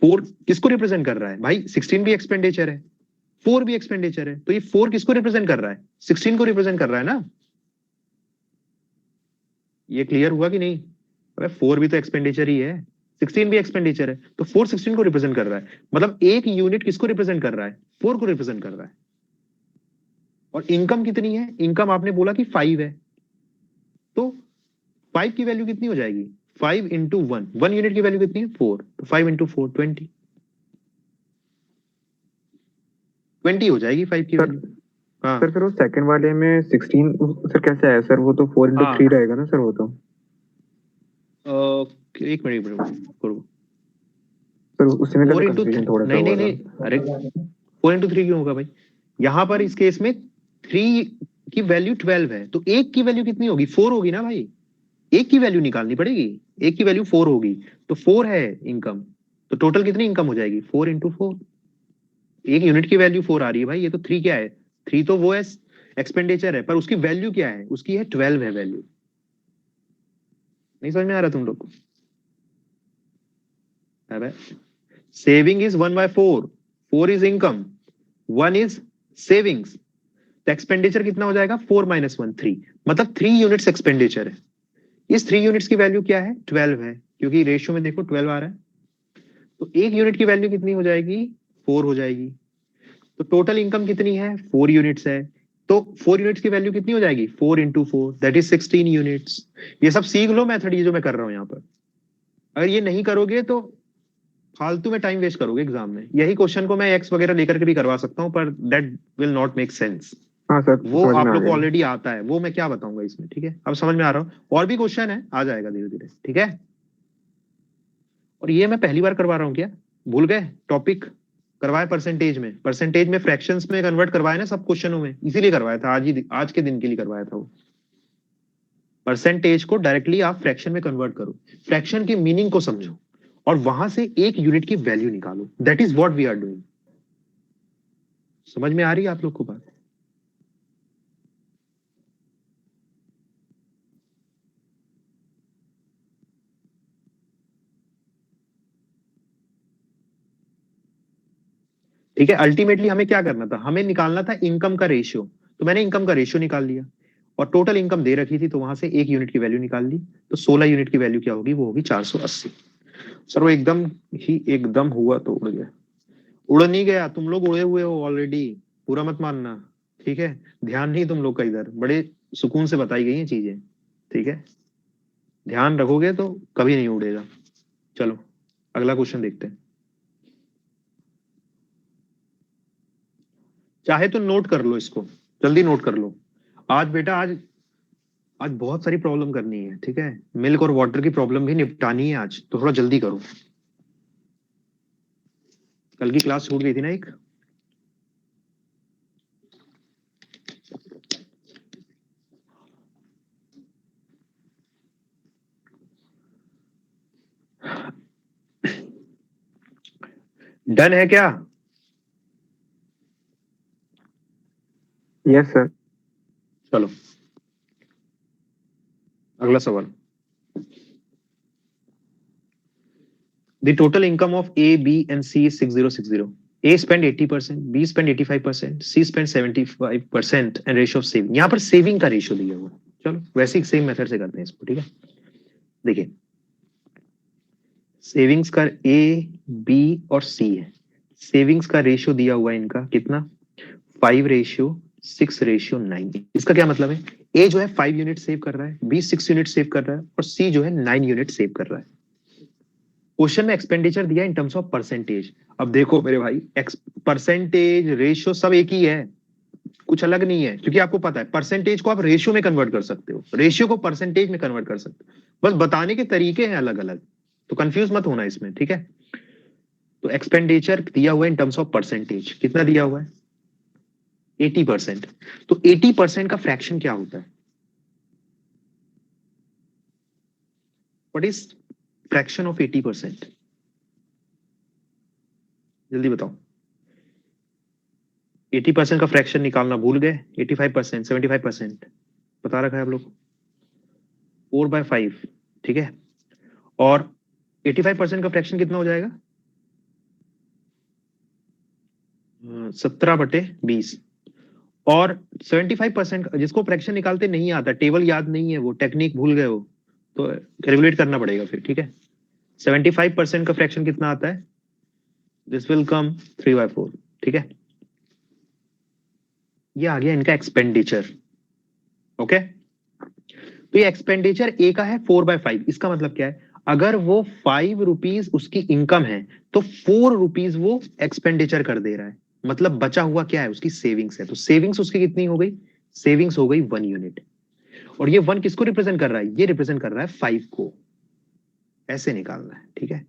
Speaker 1: 4 किसको रिप्रेजेंट कर रहा है भाई, 16 भी एक्सपेंडिचर है, 4 भी एक्सपेंडिचर है। तो ये 4 किसको रिप्रेजेंट कर रहा है, 16 को रिप्रेजेंट कर रहा है ना। ये क्लियर हुआ कि नहीं। अबे 4 भी तो एक्सपेंडिचर ही है, 16 भी एक्सपेंडिचर है, तो 4 16 को रिप्रेजेंट कर रहा है। मतलब एक यूनिट किसको रिप्रेजेंट कर रहा है, 4 को रिप्रेजेंट कर रहा है। और इनकम कितनी है, इनकम आपने बोला कि 5 है, तो 5 की वैल्यू कितनी हो जाएगी, 5 इंटू 1 यूनिट की वैल्यू कितनी है 4, तो 5 इंटू 4 20, 20 हो जाएगी 5 की
Speaker 2: सर
Speaker 1: वैल्यू। हाँ
Speaker 2: सर फिर वो सेकंड वाले में 16 सर कैसे आया सर? वो तो 4 into 3
Speaker 1: हाँ।
Speaker 2: रहेगा ना सर वो तो।
Speaker 1: एक मिनट, एक मिनट करो।
Speaker 2: सर उसी में का
Speaker 1: 4
Speaker 2: तो
Speaker 1: इंटू,
Speaker 2: कंफ्यूजन थोड़ा सा
Speaker 1: नहीं
Speaker 2: हुआ
Speaker 1: नहीं
Speaker 2: था।
Speaker 1: नहीं, अरे 4 into 3 क्यों होगा भाई। यहां पर इस केस में 3 की वैल्यू 12 है, तो एक की वैल्यू कितनी होगी, 4 होगी ना भाई। एक की वैल्यू निकालनी पड़ेगी, एक की वैल्यू 4 होगी, तो 4 है इनकम। तो टोटल कितनी इनकम हो जाएगी, 4 into 4। एक यूनिट की वैल्यू 4 आ रही है भाई, ये तो 3 क्या है, 3 तो वो है एक्सपेंडिचर है, पर उसकी वैल्यू क्या है, उसकी है 12 है वैल्यू। नहीं समझ में आ रहा तुम लोग को। अबे saving is 1/4, 4 is income, 1 is savings. तो एक्सपेंडिचर कितना हो जाएगा, 4 - 1 3, मतलब 3 यूनिट्स एक्सपेंडिचर है। इस 3 यूनिट्स की वैल्यू क्या है, 12 है, क्योंकि रेशियो में देखो 12 आ रहा है। तो एक यूनिट की वैल्यू कितनी हो जाएगी, 4 हो जाएगी। तो टोटल इनकम कितनी है, 4 यूनिट्स है। तो 4 यूनिट्स की वैल्यू कितनी हो जाएगी, 4 into 4 दैट इज 16 यूनिट्स। ये सब सीख लो मेथड, ये जो मैं कर रहा हूं यहाँ पर। अगर ये नहीं करोगे तो फालतू में टाइम वेस्ट करोगे एग्जाम में। यही क्वेश्चन को मैं एक्स वगैरह लेकर के भी करवा सकता हूँ, पर that will not make sense.
Speaker 2: हाँ सर
Speaker 1: वो
Speaker 2: समझ में
Speaker 1: आप
Speaker 2: आ
Speaker 1: लोग को
Speaker 2: गया।
Speaker 1: ऑलरेडी आता है, वो मैं क्या बताऊंगा इसमें। ठीक है, अब समझ में आ रहा हूँ। और भी क्वेश्चन है, आ जाएगा धीरे धीरे, ठीक है। और ये मैं पहली बार करवा रहा हूँ क्या, भूल गए टॉपिक करवाया परसेंटेज में, परसेंटेज में फ्रैक्शंस में कन्वर्ट करवाया ना सब क्वेश्चनों में, इसीलिए करवाया था, आज के दिन के लिए करवाया था वो। परसेंटेज को डायरेक्टली आप फ्रैक्शन में कन्वर्ट करो, फ्रैक्शन की मीनिंग को समझो, और वहां से एक यूनिट की वैल्यू निकालो। That is what we are doing. समझ में आ रही है आप लोग को बात। ठीक है, अल्टीमेटली हमें क्या करना था, हमें निकालना था इनकम का रेशियो। तो मैंने इनकम का रेशियो निकाल लिया, और टोटल इनकम दे रखी थी, तो वहां से एक यूनिट की वैल्यू निकाल ली। तो 16 यूनिट की वैल्यू क्या होगी, वो होगी 480। सर वो एकदम ही एकदम हुआ तो उड़ गया। उड़ नहीं गया, तुम लोग उड़े हुए हो ऑलरेडी, पूरा मत मानना। ठीक है, ध्यान नहीं तुम लोग का इधर, बड़े सुकून से बताई गई हैं चीजें। ठीक है, ध्यान रखोगे तो कभी नहीं उड़ेगा। चलो अगला क्वेश्चन देखते हैं। चाहे तो नोट कर लो इसको, जल्दी नोट कर लो। आज बेटा, आज आज बहुत सारी प्रॉब्लम करनी है। ठीक है, मिल्क और वाटर की प्रॉब्लम भी निपटानी है आज, तो थोड़ा जल्दी करो। कल की क्लास छूट गई थी ना एक। डन है क्या।
Speaker 2: Yes sir.
Speaker 1: चलो अगला सवाल। The total income of A, B, and C is 6060. A spent 80%, B spent 85%, C spent 75%, and ratio of saving। यहाँ पर सेविंग का रेशियो दिया हुआ है। चलो वैसे ही सेम मेथड से करते हैं इसको। ठीक है, देखिए सेविंग्स का A, B और C है। सेविंग्स का रेशियो दिया हुआ है इनका कितना, 5 रेशियो 6:9। इसका क्या मतलब है, ए जो है 5 यूनिट सेव कर रहा है, बी 6 यूनिट सेव कर रहा है और सी जो है 9 यूनिट सेव कर रहा है। क्वेश्चन में एक्सपेंडिचर दिया इन टर्म्स ऑफ परसेंटेज। अब देखो मेरे भाई, परसेंटेज रेशियो सब एक ही है, कुछ अलग नहीं है, क्योंकि आपको पता है परसेंटेज को आप रेशियो में कन्वर्ट कर सकते हो, रेशियो को परसेंटेज में कन्वर्ट कर सकते हो, बस बताने के तरीके हैं अलग अलग, तो कंफ्यूज मत होना इसमें, ठीक है। तो एक्सपेंडिचर दिया हुआ है इन टर्म्स ऑफ परसेंटेज, कितना दिया हुआ है 80%। तो 80% का फ्रैक्शन क्या होता है, व्हाट इज फ्रैक्शन ऑफ 80%, जल्दी बताओ। 80% का फ्रैक्शन निकालना भूल गए, 85%, 75% बता रखा है आप लोग, 4/5, ठीक है। और 85% का फ्रैक्शन कितना हो जाएगा, 17/20। और 75% जिसको फ्रैक्शन निकालते नहीं आता, टेबल याद नहीं है, वो टेक्निक भूल गए हो, तो कैलकुलेट करना पड़ेगा फिर, ठीक है। 75% का फ्रैक्शन कितना आता है, दिस विल कम 3/4, ठीक है। ये आ गया इनका एक्सपेंडिचर, ओके। तो ये एक्सपेंडिचर ए का है 4/5। इसका मतलब क्या है, अगर वो 5 रुपीज उसकी इनकम है तो 4 रुपीज वो एक्सपेंडिचर कर दे रहा है, मतलब बचा हुआ क्या है, उसकी सेविंग्स है। तो सेविंग्स उसकी कितनी हो गई, सेविंग्स हो गई 1 यूनिट। और ये 1 किसको रिप्रेजेंट कर रहा है, ये रिप्रेजेंट कर रहा है 5 को। ऐसे निकालना है, ठीक है।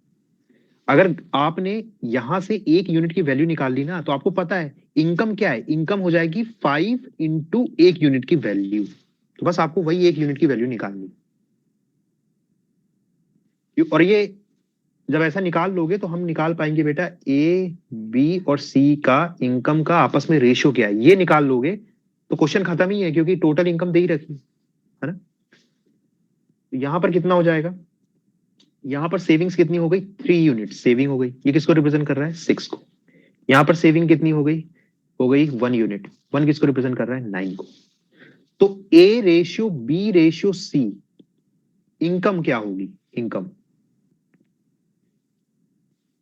Speaker 1: अगर आपने यहां से 1 यूनिट की वैल्यू निकाल ली ना, तो आपको पता है इनकम क्या है, इनकम हो जाएगी 5 इंटू 1 यूनिट की वैल्यू। तो बस आपको वही 1 यूनिट की वैल्यू निकालनी। और ये जब ऐसा निकाल लोगे तो हम निकाल पाएंगे बेटा ए बी और सी का इनकम का आपस में रेशियो क्या है, ये निकाल लोगे तो क्वेश्चन खत्म ही है, क्योंकि टोटल इनकम दे ही रखी है ना। तो यहां पर कितना हो जाएगा, यहां पर सेविंग्स कितनी हो गई, 3 यूनिट सेविंग हो गई, ये किसको रिप्रेजेंट कर रहा है, 6 को। यहां पर सेविंग कितनी हो गई 1 यूनिट, 1 किसको रिप्रेजेंट कर रहा है, 9 को। तो A ratio B ratio C, income क्या होगी, इनकम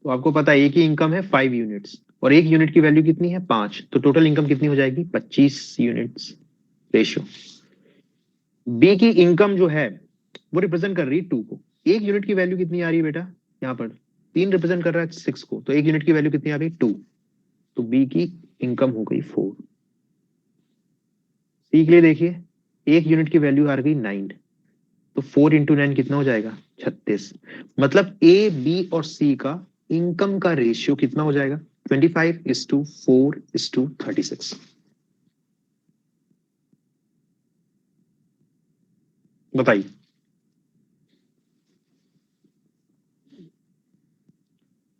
Speaker 1: तो आपको पता है, एक ही इनकम है 5 यूनिट्स और 1 यूनिट की वैल्यू कितनी है 5, तो टोटल इनकम कितनी हो जाएगी 25 यूनिट्स रेशियो। बी की इनकम जो है वो रिप्रेजेंट कर रही है 2 को, 1 यूनिट की वैल्यू कितनी आ रही है बेटा, यहाँ पर 3 रिप्रेजेंट कर रहा है 6 को, तो 1 यूनिट की वैल्यू कितनी आ गई 2, तो बी की इनकम हो गई 4। सी के लिए देखिए, 1 यूनिट की वैल्यू आ गई 9, तो 4 इंटू 9 कितना हो जाएगा 36। मतलब ए बी और सी का इनकम का रेशियो कितना हो जाएगा 25:4:36। बताइए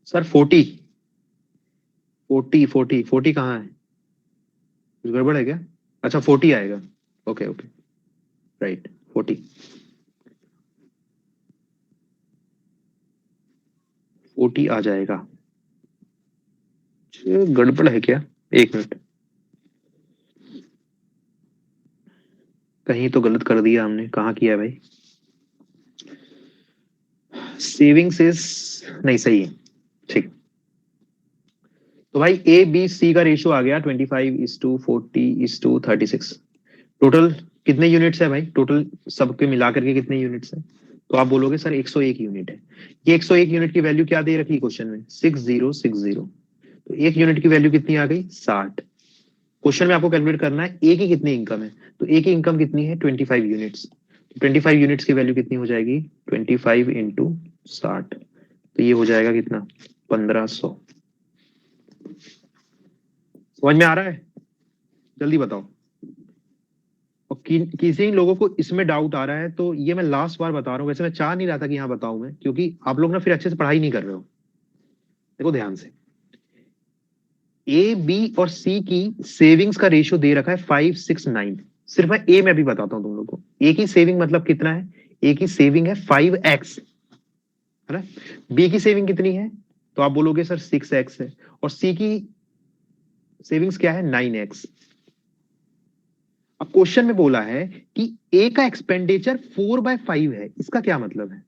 Speaker 1: सर, 40 कहाँ है, कुछ गड़बड़ है क्या, अच्छा 40 आएगा, ओके ओके, राइट 40 आ जाएगा। गड़बड़ है क्या, 1 मिनट, कहीं तो गलत कर दिया हमने, कहाँ किया है भाई, सेविंग्स इज, नहीं सही है, ठीक। तो भाई ए बी सी का रेशियो आ गया 25:40:36। टोटल कितने यूनिट्स है भाई, टोटल सबके मिला करके कितने यूनिट्स है, तो आप बोलोगे सर 101 यूनिट है। ये 101 यूनिट की वैल्यू क्या दे रखी क्वेश्चन में, 6060। तो 1 यूनिट की वैल्यू कितनी आ गई 60। क्वेश्चन में आपको कैलकुलेट करना है ए की कितनी इनकम है, तो ए की इनकम कितनी है 25 यूनिट्स, 25 यूनिट्स की वैल्यू कितनी हो जाएगी 25 इंटू 60, तो ये हो जाएगा कितना 1500। समझ में आ रहा है, जल्दी बताओ। और किसी लोगों को इसमें डाउट आ रहा है तो ये मैं लास्ट बार बता रहा हूँ, वैसे मैं चाह नहीं रहा था कि यहाँ बताऊं मैं, क्योंकि आप लोग ना फिर अच्छे से पढ़ाई नहीं कर रहे हो। देखो ध्यान से, ए बी और सी की सेविंग्स का रेशियो दे रखा है 5:6:9। सिर्फ मैं ए में भी बताता हूं तुम लोग को, ए की सेविंग मतलब कितना है, ए की सेविंग है 5x, है ना। बी की सेविंग कितनी है, तो आप बोलोगे सर 6x है, और सी की सेविंग्स क्या है 9x। अब क्वेश्चन में बोला है कि ए का एक्सपेंडिचर 4/5 है, इसका क्या मतलब है,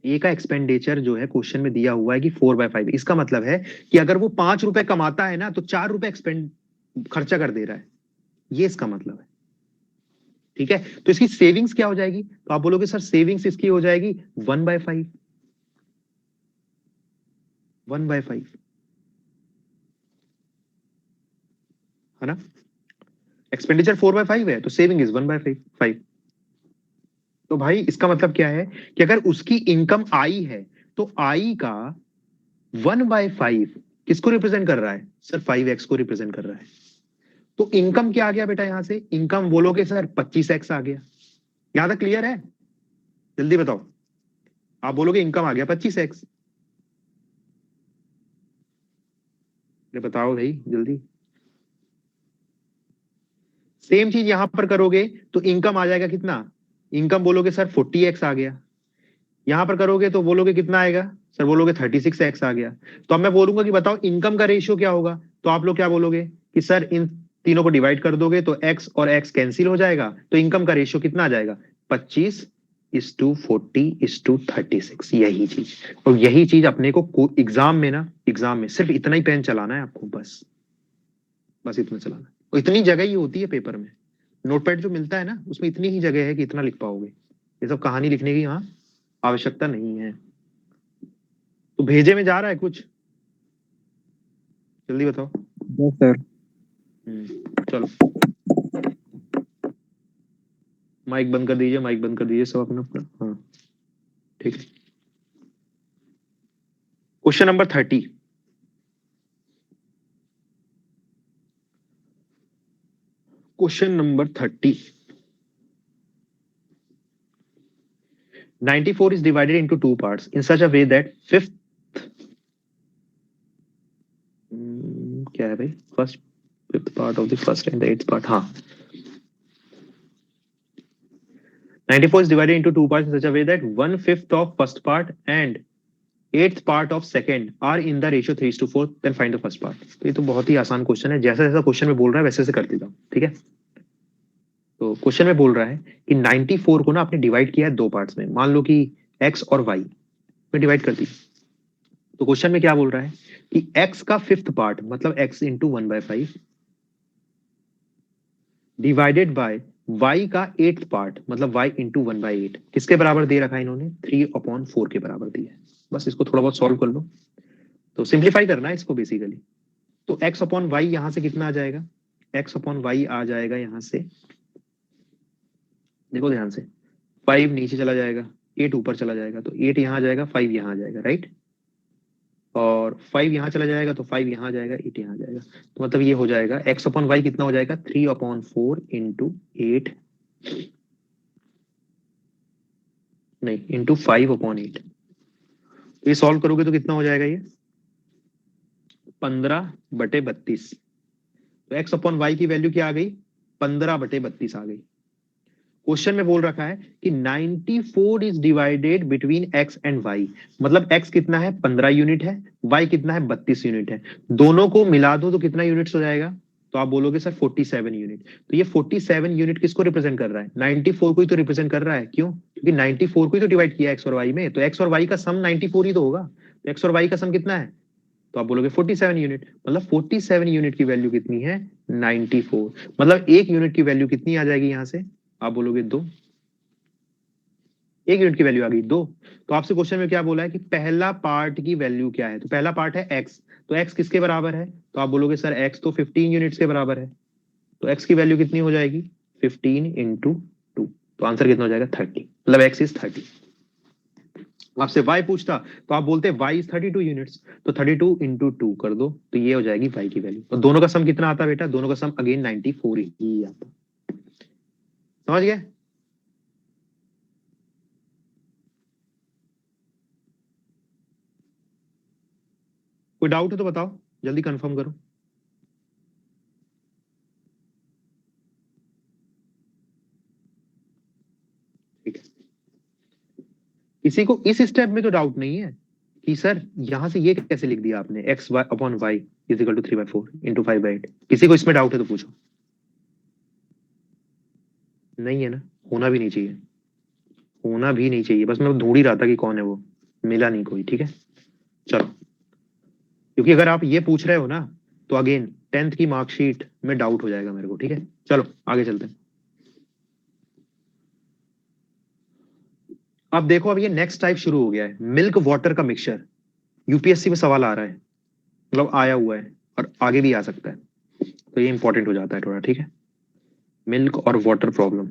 Speaker 1: ए का एक्सपेंडिचर जो है क्वेश्चन में दिया हुआ है कि 4/5, इसका मतलब है कि अगर वो 5 रुपए कमाता है ना तो 4 रुपए एक्सपेंड खर्चा कर दे रहा है, ये इसका मतलब है। ठीक है, तो इसकी सेविंग्स क्या हो जाएगी? तो आप बोलोगे सर सेविंग्स इसकी हो जाएगी 1/5, 1/5 है ना। एक्सपेंडिचर 4/5 है तो सेविंग इज 1/5। तो भाई इसका मतलब क्या है कि अगर उसकी इनकम आई है तो आई का 1/5 किसको रिप्रेजेंट कर रहा है सर? 5x को रिप्रेजेंट कर रहा है। तो इनकम क्या आ गया बेटा? यहां से इनकम बोलोगे सर 25x आ गया। यहां तक क्लियर है? जल्दी बताओ। आप बोलोगे इनकम आ गया 25x, बताओ भाई जल्दी। सेम चीज यहां पर करोगे तो इनकम आ जाएगा कितना? इनकम बोलोगे सर 40x आ गया। यहां पर करोगे तो बोलोगे कितना आएगा सर? बोलोगे 36x आ गया। तो अब मैं बोलूंगा कि बताओ इनकम का रेशियो क्या होगा, तो आप लोग क्या बोलोगे कि सर इन तीनों को डिवाइड कर दोगे तो x और x कैंसिल हो जाएगा, तो इनकम का रेशियो कितना आ जाएगा? 25:40:36। यही चीज, और यही चीज अपने को एग्जाम में ना, एग्जाम में सिर्फ इतना ही पेन चलाना है आपको, बस बस इतना चलाना है। और इतनी जगह ही होती है पेपर में, नोटपैड जो मिलता है ना उसमें इतनी ही जगह है कि इतना लिख पाओगे। ये सब कहानी लिखने की यहाँ आवश्यकता नहीं है। तो भेजे में जा रहा है कुछ? जल्दी बताओ।
Speaker 2: Yes sir.
Speaker 1: चलो माइक बंद कर दीजिए, माइक बंद कर दीजिए सब अपना अपना। हाँ ठीक है। Question number 30। Question number 30। 94 is divided into two parts in such a way that fifth क्या है भाई? First fifth part of the first and the eighth part. हाँ, 94 is divided into two parts in such a way that 1/5 of first part and 8th part of second are in the ratio 3:4, then find the first part। तो ये तो बहुत ही आसान question है, जैसा जैसा question में बोल रहा है वैसे वैसे करते जाओ। ठीक है, तो क्वेश्चन में बोल रहा है कि 94 को ना आपने डिवाइड किया है दो पार्ट्स में, मान लो कि x और y में डिवाइड कर दी। तो क्वेश्चन में क्या बोल रहा है कि x का फिफ्थ पार्ट मतलब x into 1/5 divided by y का एट्थ पार्ट मतलब y इंटू 1/8 किसके बराबर दे रखा है इन्होंने? 3/4 के बराबर दिया है। बस इसको थोड़ा बहुत सॉल्व कर लो, तो सिंप्लीफाई करना है इसको बेसिकली। तो x अपॉन वाई यहां से कितना आ जाएगा? x अपॉन वाई आ जाएगा यहां से, देखो ध्यान से, 5 नीचे चला जाएगा, 8 ऊपर चला जाएगा, तो 8 यहां आ जाएगा, 5 यहां आ जाएगा, राइट। और 5 यहां चला जाएगा तो 5 यहां आ जाएगा, 8 यहां आ जाएगा। तो मतलब ये हो जाएगा x अपॉन वाई कितना हो जाएगा? 3/4 इंटू 8, नहीं इंटू 5/8। तो ये सॉल्व करोगे तो कितना हो जाएगा? ये 15/32। तो x अपॉन वाई की वैल्यू क्या आ गई? 15/32 आ गई। क्वेश्चन में बोल रखा है कि 94 is divided between x and y, मतलब x कितना है? 15 यूनिट है, y कितना है? 32 यूनिट है। दोनों को मिला दो तो कितना यूनिट्स हो जाएगा? तो आप बोलोगे सर 47 यूनिट। तो ये 47 यूनिट किसको रिप्रेजेंट कर रहा है? 94 को ही तो रिप्रेजेंट कर रहा है। क्यों? क्योंकि 94 को ही तो डिवाइड किया x और y में, तो x और y का सम 94 ही तो होगा। तो x और y का सम कितना है? तो आप बोलोगे 47 यूनिट। मतलब 47 यूनिट की वैल्यू कितनी है? 94। मतलब एक यूनिट की वैल्यू कितनी आ जाएगी यहां से? आप बोलोगे 2। एक यूनिट की वैल्यू आ गई 2। तो आपसे क्वेश्चन में क्या बोला है कि पहला पार्ट की वैल्यू क्या है? तो पहला पार्ट है x, तो x किसके बराबर है? तो आप बोलोगे सर x तो 15 यूनिट्स के बराबर है। तो x की वैल्यू कितनी हो जाएगी? 15 इंटू 2। तो आंसर कितना हो जाएगा? 30। मतलब x इज 30। आपसे y पूछता तो आप बोलते y इज 32 यूनिट्स, तो 32 इंटू 2 कर दो तो ये हो जाएगी y की वैल्यू। तो दोनों का सम कितना आता बेटा? दोनों का सम अगेन 94 ही आता। समझ गए? कोई डाउट है तो बताओ, जल्दी कंफर्म करो। ठीक है, किसी को इस स्टेप में तो डाउट नहीं है कि सर यहां से ये कैसे लिख दिया आपने x y upon Y is equal to 3/4 into 5/8? किसी को इसमें डाउट है तो पूछो। नहीं है ना? होना भी नहीं चाहिए, होना भी नहीं चाहिए। बस मैं ढूंढ ही रहा था कि कौन है वो, मिला नहीं कोई। ठीक है चलो, क्योंकि अगर आप ये पूछ रहे हो ना तो अगेन 10th की मार्कशीट में डाउट हो जाएगा मेरे को, ठीक है। चलो आगे चलते हैं। अब देखो, अब ये नेक्स्ट टाइप शुरू हो गया है, मिल्क वाटर का मिक्सचर। यूपीएससी में सवाल आ रहा है, मतलब आया हुआ है और आगे भी आ सकता है, तो ये इंपॉर्टेंट हो जाता है थोड़ा, ठीक है। मिल्क और वाटर प्रॉब्लम,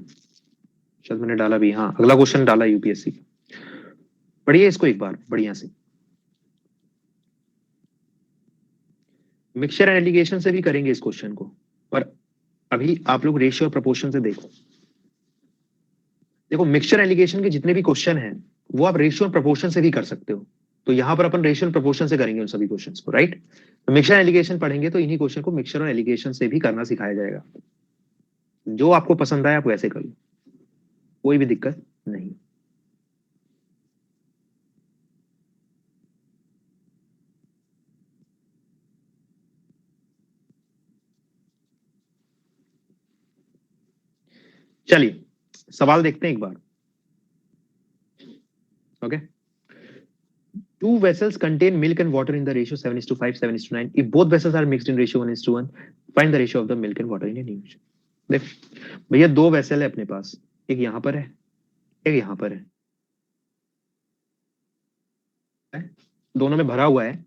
Speaker 1: शायद मैंने डाला भी, हाँ अगला क्वेश्चन डाला यूपीएससी। पढ़िए इसको एक बार बढ़िया से। मिक्सचर एंड एलिगेशन से भी करेंगे इस क्वेश्चन को, पर अभी आप लोग रेशियो और प्रोपोर्शन से देखो। देखो मिक्सचर एलिगेशन के जितने भी क्वेश्चन हैं वो आप रेशियो और प्रोपोर्शन से भी कर सकते हो, तो यहां पर अपन रेशियो और प्रोपोर्शन से करेंगे उन सभी क्वेश्चंस को, राइट। तो मिक्सचर एलिगेशन पढ़ेंगे तो इन्हीं क्वेश्चन को मिक्सचर और एलिगेशन से भी करना सिखाया जाएगा। जो आपको पसंद आए आप वैसे कर लो, कोई भी दिक्कत नहीं। चलिए सवाल देखते हैं एक बार, okay. Two vessels contain milk and water in the ratio 7:5, 7:9. If both vessels are mixed in ratio 1:1, find the ratio of the milk and water in a new ocean. देख भैया, दो वेसल है अपने पास, एक यहां पर है, एक यहां पर है, दोनों में भरा हुआ है।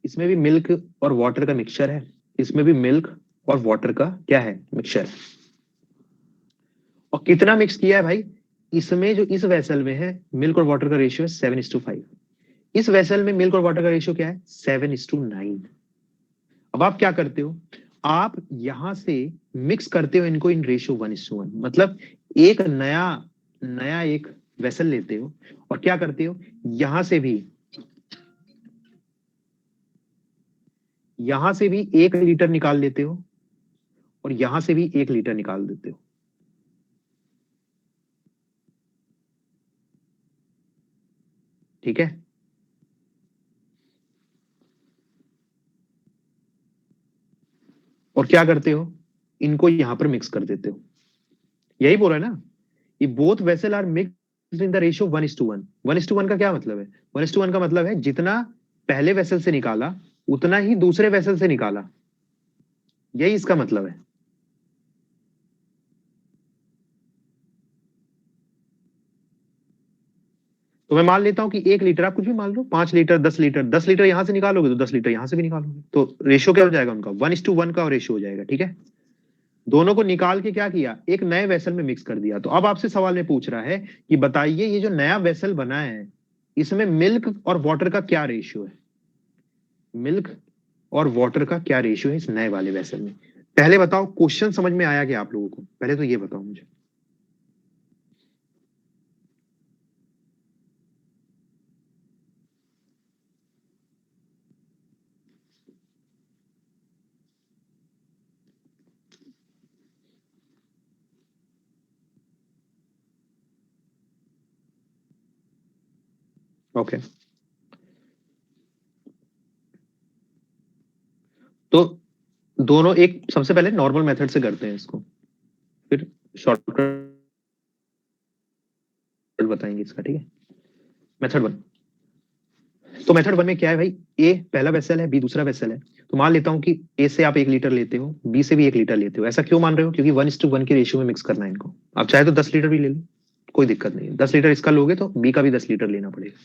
Speaker 1: इसमें भी मिल्क और वाटर का मिक्सचर है, इसमें भी मिल्क और वाटर का क्या है, मिक्सचर। और कितना मिक्स किया है भाई, इसमें जो इस वेसल में है मिल्क और वाटर का रेशियो है 7:5, इस वेसल में मिल्क और वाटर का रेशियो क्या है, 7:9। अब आप क्या करते हो, आप यहां से मिक्स करते हो इनको इन रेशियो 1:1, मतलब एक नया नया एक वेसल लेते हो और क्या करते हो, यहां से भी 1 लीटर निकाल लेते हो और यहां से भी 1 लीटर निकाल देते हो, ठीक है। और क्या करते हो, इनको यहां पर मिक्स कर देते हो, यही बोला है ना, ये both vessel are mixed in the ratio 1:1। 1:1 का क्या मतलब है, 1:1 का मतलब है जितना पहले वेसल से निकाला उतना ही दूसरे वेसल से निकाला, यही इसका मतलब है। तो मैं मान लेता हूं कि 1 लीटर, आप कुछ भी मान लो, 5 लीटर, 10 लीटर, 10 लीटर यहां से निकालोगे तो 10 लीटर यहां से भी निकालोगे, तो रेशियो क्या हो जाएगा उनका, 1:1 का रेशियो हो जाएगा, ठीक है। दोनों को निकाल के क्या किया, एक नए वेसल में मिक्स कर दिया। तो अब आपसे सवाल में पूछ रहा है कि बताइए ये जो नया वेसल बना है इसमें मिल्क और वाटर का क्या रेशियो है, मिल्क और वाटर का क्या रेशियो है इस नए वाले वेसल में। पहले बताओ क्वेश्चन समझ में आया क्या आप लोगों को, पहले तो ये बताओ मुझे। ओके तो दोनों, एक सबसे पहले नॉर्मल मेथड से करते हैं इसको, फिर शॉर्टकट बताएंगे इसका, ठीक है। मेथड 1, तो मेथड 1 में क्या है भाई, ए पहला वेसल है, बी दूसरा वेसल है। तो मान लेता हूं कि ए से आप 1 लीटर लेते हो, बी से भी 1 लीटर लेते हो। ऐसा क्यों मान रहे हो, क्योंकि 1:1 के रेशियो में मिक्स करना है इनको। आप चाहे तो 10 लीटर भी ले लो, कोई दिक्कत नहीं है। 10 लीटर इसका लोगे तो बी का भी 10 लीटर लेना पड़ेगा।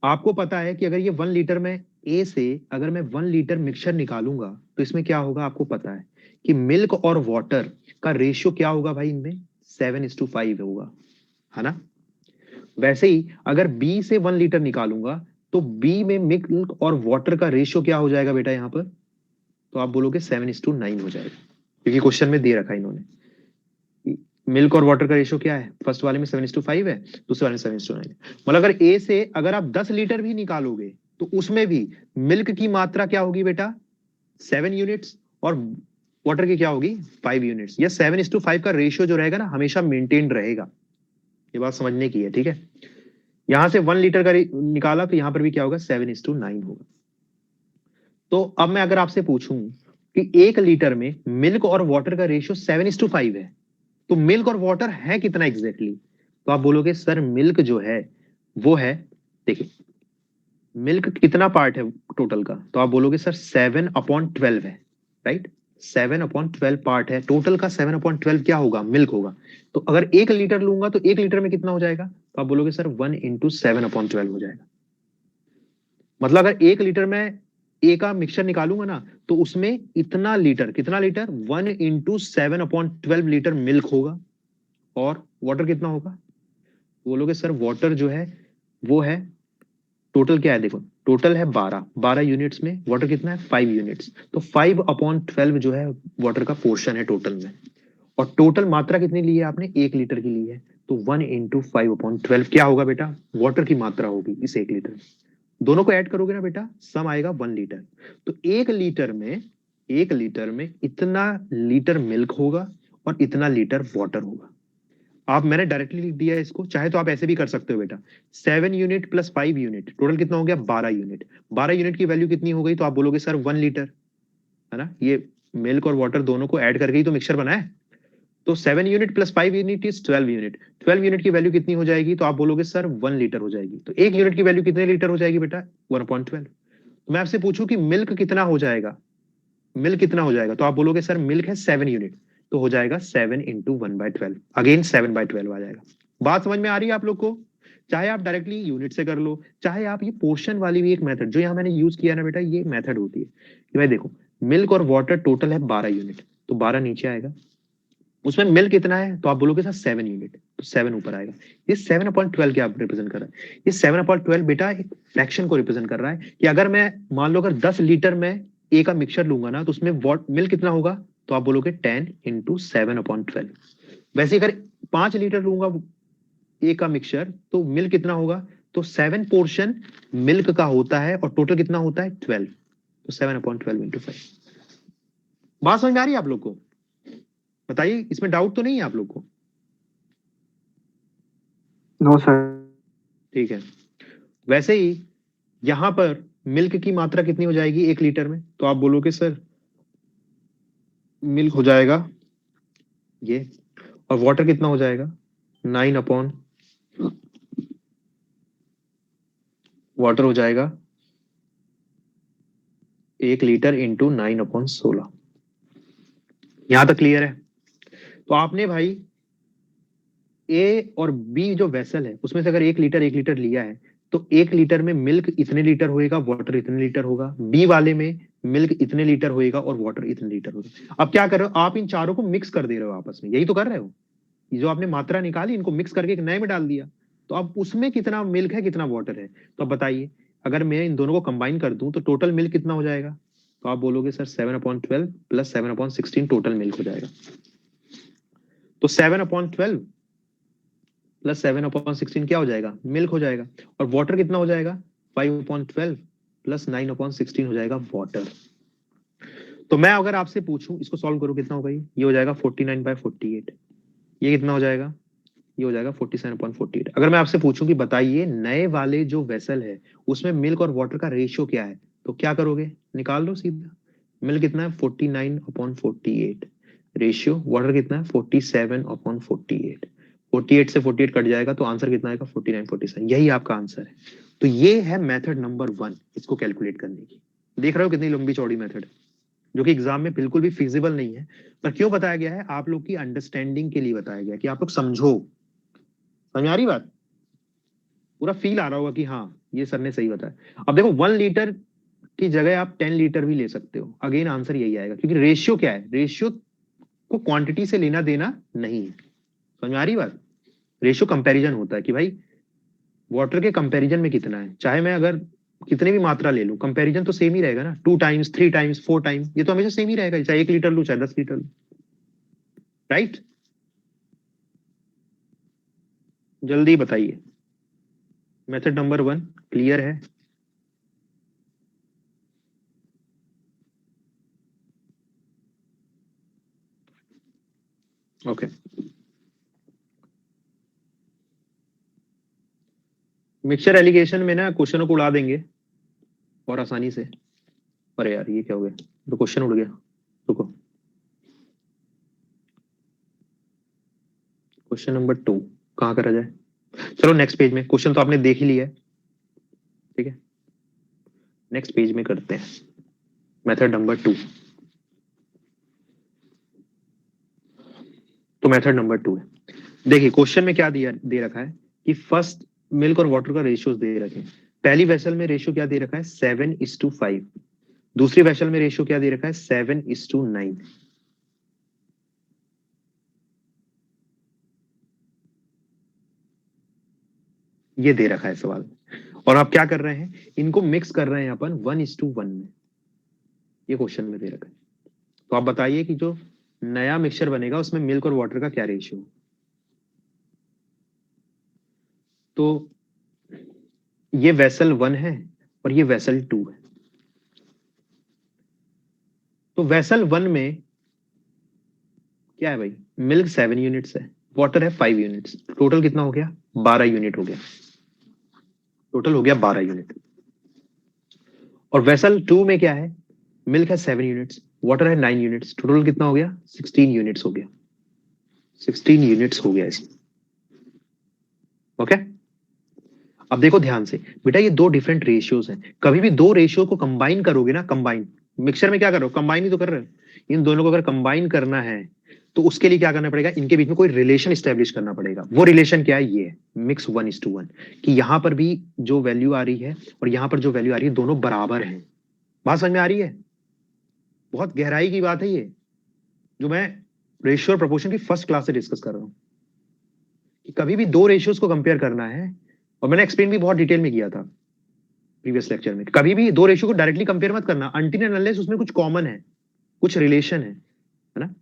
Speaker 1: आपको पता है कि अगर ये 1 लीटर में ए से अगर मैं 1 लीटर मिक्सचर निकालूंगा तो इसमें क्या होगा, आपको पता है कि मिल्क और वाटर का रेशियो क्या होगा भाई, इनमें 7:5 होगा, है ना। वैसे ही अगर बी से 1 लीटर निकालूंगा तो बी में मिल्क और वाटर का रेशियो क्या हो जाएगा बेटा यहाँ पर, तो आप बोलोगे 7:9 हो जाएगा, क्योंकि क्वेश्चन में दे रखा है इन्होंने। मिल्क और वाटर का रेशियो क्या है, फर्स्ट वाले में 7:5 है, दूसरे वाले में 7:9। मतलब अगर ए से अगर आप 10 लीटर भी निकालोगे तो उसमें भी मिल्क की मात्रा क्या होगी बेटा, 7 यूनिट्स, और वाटर की क्या होगी, 5 यूनिट्स। यह 7:5 का रेशियो जो रहेगा ना हमेशा मेंटेन रहेगा, ये बात समझने की है, ठीक है। यहां से 1 लीटर का निकाला तो यहां पर भी क्या होगा, 7:9 होगा। तो अब मैं अगर आपसे पूछूं कि 1 लीटर में मिल्क और वाटर का रेशियो 7:5 है, तो मिल्क और वाटर है कितना एग्जैक्टली तो आप बोलोगे सर मिल्क जो है वो है, देखिए मिल्क कितना पार्ट है टोटल का, तो आप बोलोगे सर 7/12 है, राइट। 7/12 पार्ट है टोटल का, 7/12 क्या होगा, मिल्क होगा। तो अगर 1 लीटर लूंगा तो 1 लीटर में कितना हो जाएगा, तो आप बोलोगे सर 1 × 7/12 हो जाएगा। मतलब अगर 1 लीटर में ए का मिक्सचर निकालूंगा ना, तो उसमें इतना लीटर, कितना लीटर, 1 × 7/12 लीटर मिल्क होगा। और वाटर कितना होगा, बोलोगे सर वाटर जो है वो है, टोटल क्या है देखो, टोटल है 12 यूनिट्स में, वाटर कितना है 5 यूनिट्स, तो 5/12 जो है वाटर का पोर्शन है टोटल में। और टोटल मात्रा कितनी ली है आपने, 1 लीटर की ली है, तो 1 × 5/12 क्या होगा बेटा, वाटर की मात्रा होगी इस 1 लीटर। दोनों को ऐड करोगे ना बेटा, सम आएगा 1 लीटर। तो 1 लीटर में इतना लीटर मिल्क होगा और इतना लीटर वाटर होगा। आप, मैंने डायरेक्टली लिख दिया है इसको, चाहे तो आप ऐसे भी कर सकते हो बेटा, 7 यूनिट प्लस 5 यूनिट, टोटल कितना हो गया 12 यूनिट। 12 यूनिट की वैल्यू कितनी हो गई, तो आप बोलोगे सर 1 लीटर, है ना, ये मिल्क और वाटर दोनों को ऐड करके ही तो मिक्सचर बना है। तो 7 unit plus 5 unit is 12 unit. 12 unit की वैल्यू कितनी हो जाएगी, तो आप बोलोगे सर 1 लीटर हो जाएगी। तो 1 यूनिट की वैल्यू कितने लीटर हो जाएगी बेटा, 1/12। तो मैं आपसे पूछूं कि मिल्क कितना हो जाएगा, मिल्क कितना हो जाएगा, तो आप बोलोगे सर मिल्क है 7 यूनिट, तो हो जाएगा 7 × 1/12, अगेन 7/12 आ जाएगा। बात समझ में आ रही है आप लोग को। चाहे आप डायरेक्टली यूनिट से कर लो, चाहे आप ये पोर्शन वाली भी एक मेथड जो यहाँ मैंने यूज किया ना बेटा, ये मेथड होती है कि भाई देखो, मिल्क और वाटर टोटल है 12 यूनिट, तो 12 नीचे आएगा, उसमें मिल्क कितना है, तो आप बोलोगे सर 7 यूनिट, तो 7 ऊपर आएगा। ये 7/12 क्या रिप्रेजेंट कर रहा है, ये 7/12 बेटा एक फ्रैक्शन को रिप्रेजेंट कर रहा है कि अगर मैं, मान लो अगर 10 लीटर में ए का मिक्सचर लूंगा ना, तो उसमें वॉट मिल्क कितना होगा, तो आप बोलोगे 10 × 7/12। वैसे अगर 5 लीटर लूंगा ए का मिक्सचर, तो मिल्क कितना होगा, तो 7 पोर्शन मिल्क का होता है और टोटल कितना होता है 12, तो 7/12 × 5। बात समझ में आ रही है आप लोग को, बताइए, इसमें डाउट तो नहीं है आप लोग को।
Speaker 2: No sir.
Speaker 1: ठीक है। वैसे ही यहां पर मिल्क की मात्रा कितनी हो जाएगी 1 लीटर में, तो आप बोलोगे सर मिल्क हो जाएगा ये, और वाटर कितना हो जाएगा 9 वाटर हो जाएगा 1 लीटर इंटू 9/16। यहां तक क्लियर है। तो आपने भाई ए और बी जो वेसल है उसमें से अगर 1 लीटर लिया है, तो 1 लीटर में मिल्क इतने लीटर होएगा, वाटर इतने लीटर होगा। बी वाले में मिल्क इतने लीटर होएगा और वाटर इतने लीटर होगा। अब क्या कर रहे हो आप, इन चारों को मिक्स कर दे रहे हो आपस में, यही तो कर रहे हो। ये जो आपने मात्रा निकाली इनको मिक्स करके एक नए में डाल दिया, तो अब उसमें कितना मिल्क है कितना वाटर है, तो अब बताइए, अगर मैं इन दोनों को कंबाइन कर दूं तो टोटल मिल्क कितना हो जाएगा, तो आप बोलोगे सर 7/12 प्लस 7/16 टोटल मिल्क हो जाएगा। तो 7/12 प्लस 7/16 क्या हो जाएगा, मिल्क हो जाएगा। और वाटर कितना हो जाएगा, 5/12 प्लस 9/16 हो जाएगा वाटर। तो मैं अगर आपसे पूछूं इसको सॉल्व करो, कितना होगा, ये हो जाएगा 49/48। ये कितना हो जाएगा, ये हो जाएगा 47/48। अगर मैं आपसे पूछूं कि बताइए नए वाले जो वेसल है उसमें मिल्क और वाटर का रेशियो क्या है, तो क्या करोगे, निकाल लो सीधा। मिल्क कितना है 49/48, रेशियो वाटर कितना है 47/48। 48 से 48 कट जाएगा तो आंसर कितना आएगा 49/47, यही आपका आंसर है। तो ये है मेथड नंबर 1 इसको कैलकुलेट करने की। देख रहे हो कितनी लंबी चौड़ी मेथड, जो कि एग्जाम में बिल्कुल भी फिजिबल नहीं है, पर क्यों बताया गया है, आप लोग की अंडरस्टैंडिंग के लिए बताया गया कि आप लोग समझो। समझ में आ रही बात, पूरा फील आ रहा होगा कि हाँ ये सर ने सही बताया। अब देखो 1 लीटर की जगह आप 10 लीटर भी ले सकते हो, अगेन आंसर यही आएगा, क्योंकि रेशियो क्या है, रेशियो को क्वांटिटी से लेना देना नहीं है। समझ में आ रही बात, रेशियो कंपैरिजन होता है कि भाई वाटर के कंपैरिजन में कितना है, चाहे मैं अगर कितने भी मात्रा ले लूं, कंपैरिजन तो सेम ही रहेगा ना, 2 टाइम्स 3 टाइम्स 4 टाइम्स, ये तो हमेशा सेम ही रहेगा, चाहे 1 लीटर लू चाहे 10 लीटर लू, राइट। जल्दी बताइए, मेथड नंबर 1 क्लियर है। ओके, मिक्सचर एलिगेशन में ना क्वेश्चनों को उड़ा देंगे और आसानी से। अरे यार ये क्या हो गया, तो क्वेश्चन उड़ गया, रुको। क्वेश्चन नंबर 2 कहाँ करा जाए, चलो नेक्स्ट पेज में, क्वेश्चन तो आपने देख ही लिया है, ठीक है। नेक्स्ट पेज में करते हैं मेथड नंबर 2। तो मेथड नंबर 2 है, देखिए क्वेश्चन में क्या दिया दे रखा है कि फर्स्ट मिल्क और वाटर का रेशियोज दे रखे हैं। पहली वेसल में रेशियो क्या दे रखा है 7:5, दूसरी वेसल में रेशियो क्या दे रखा है 7:9। ये दे रखा है सवाल, और आप क्या कर रहे हैं, इनको मिक्स कर रहे हैं अपन 1:1 में। ये क्वेश्चन में दे रखा है। तो आप बताइए कि जो नया मिक्सचर बनेगा उसमें मिल्क और वाटर का क्या रेशियो। तो ये वेसल 1 है और ये वेसल 2 है। तो वेसल 1 में क्या है भाई, मिल्क 7 यूनिट्स है, वाटर है 5 यूनिट्स, टोटल कितना हो गया 12 यूनिट हो गया, टोटल हो गया 12 यूनिट। और वेसल 2 में क्या है, मिल्क है 7 यूनिट्स, वाटर है 9 यूनिट्स, टोटल कितना हो गया 16 यूनिट्स हो गया, 16 यूनिट्स हो गया इसमें। ओके, अब देखो ध्यान से बेटा, ये दो डिफरेंट रेशियोज हैं। कभी भी दो रेशियो को कंबाइन करोगे ना, कंबाइन मिक्सचर में क्या करो, कंबाइन ही तो कर रहे हो। इन दोनों को अगर कंबाइन करना है तो उसके लिए क्या करना पड़ेगा, इनके बीच में कोई रिलेशन स्टैब्लिश करना पड़ेगा। वो रिलेशन क्या है, ये मिक्स 1:1, कि यहां पर भी जो वैल्यू आ रही है और यहां पर जो वैल्यू आ रही है दोनों बराबर हैं। बात समझ में आ रही है, बहुत गहराई की बात है ये, जो मैं रेशियो और प्रोपोर्शन की फर्स्ट क्लास से डिस्कस कर रहा हूं। कि कभी भी दो रेशियोज को कंपेयर करना है, और मैंने एक्सप्लेन भी बहुत डिटेल में किया था प्रीवियस लेक्चर में, कभी भी दो रेशियो को डायरेक्टली कंपेयर मत करना अनटिल एंड अनलेस उसमें कुछ कॉमन है, कुछ रिलेशन है ना।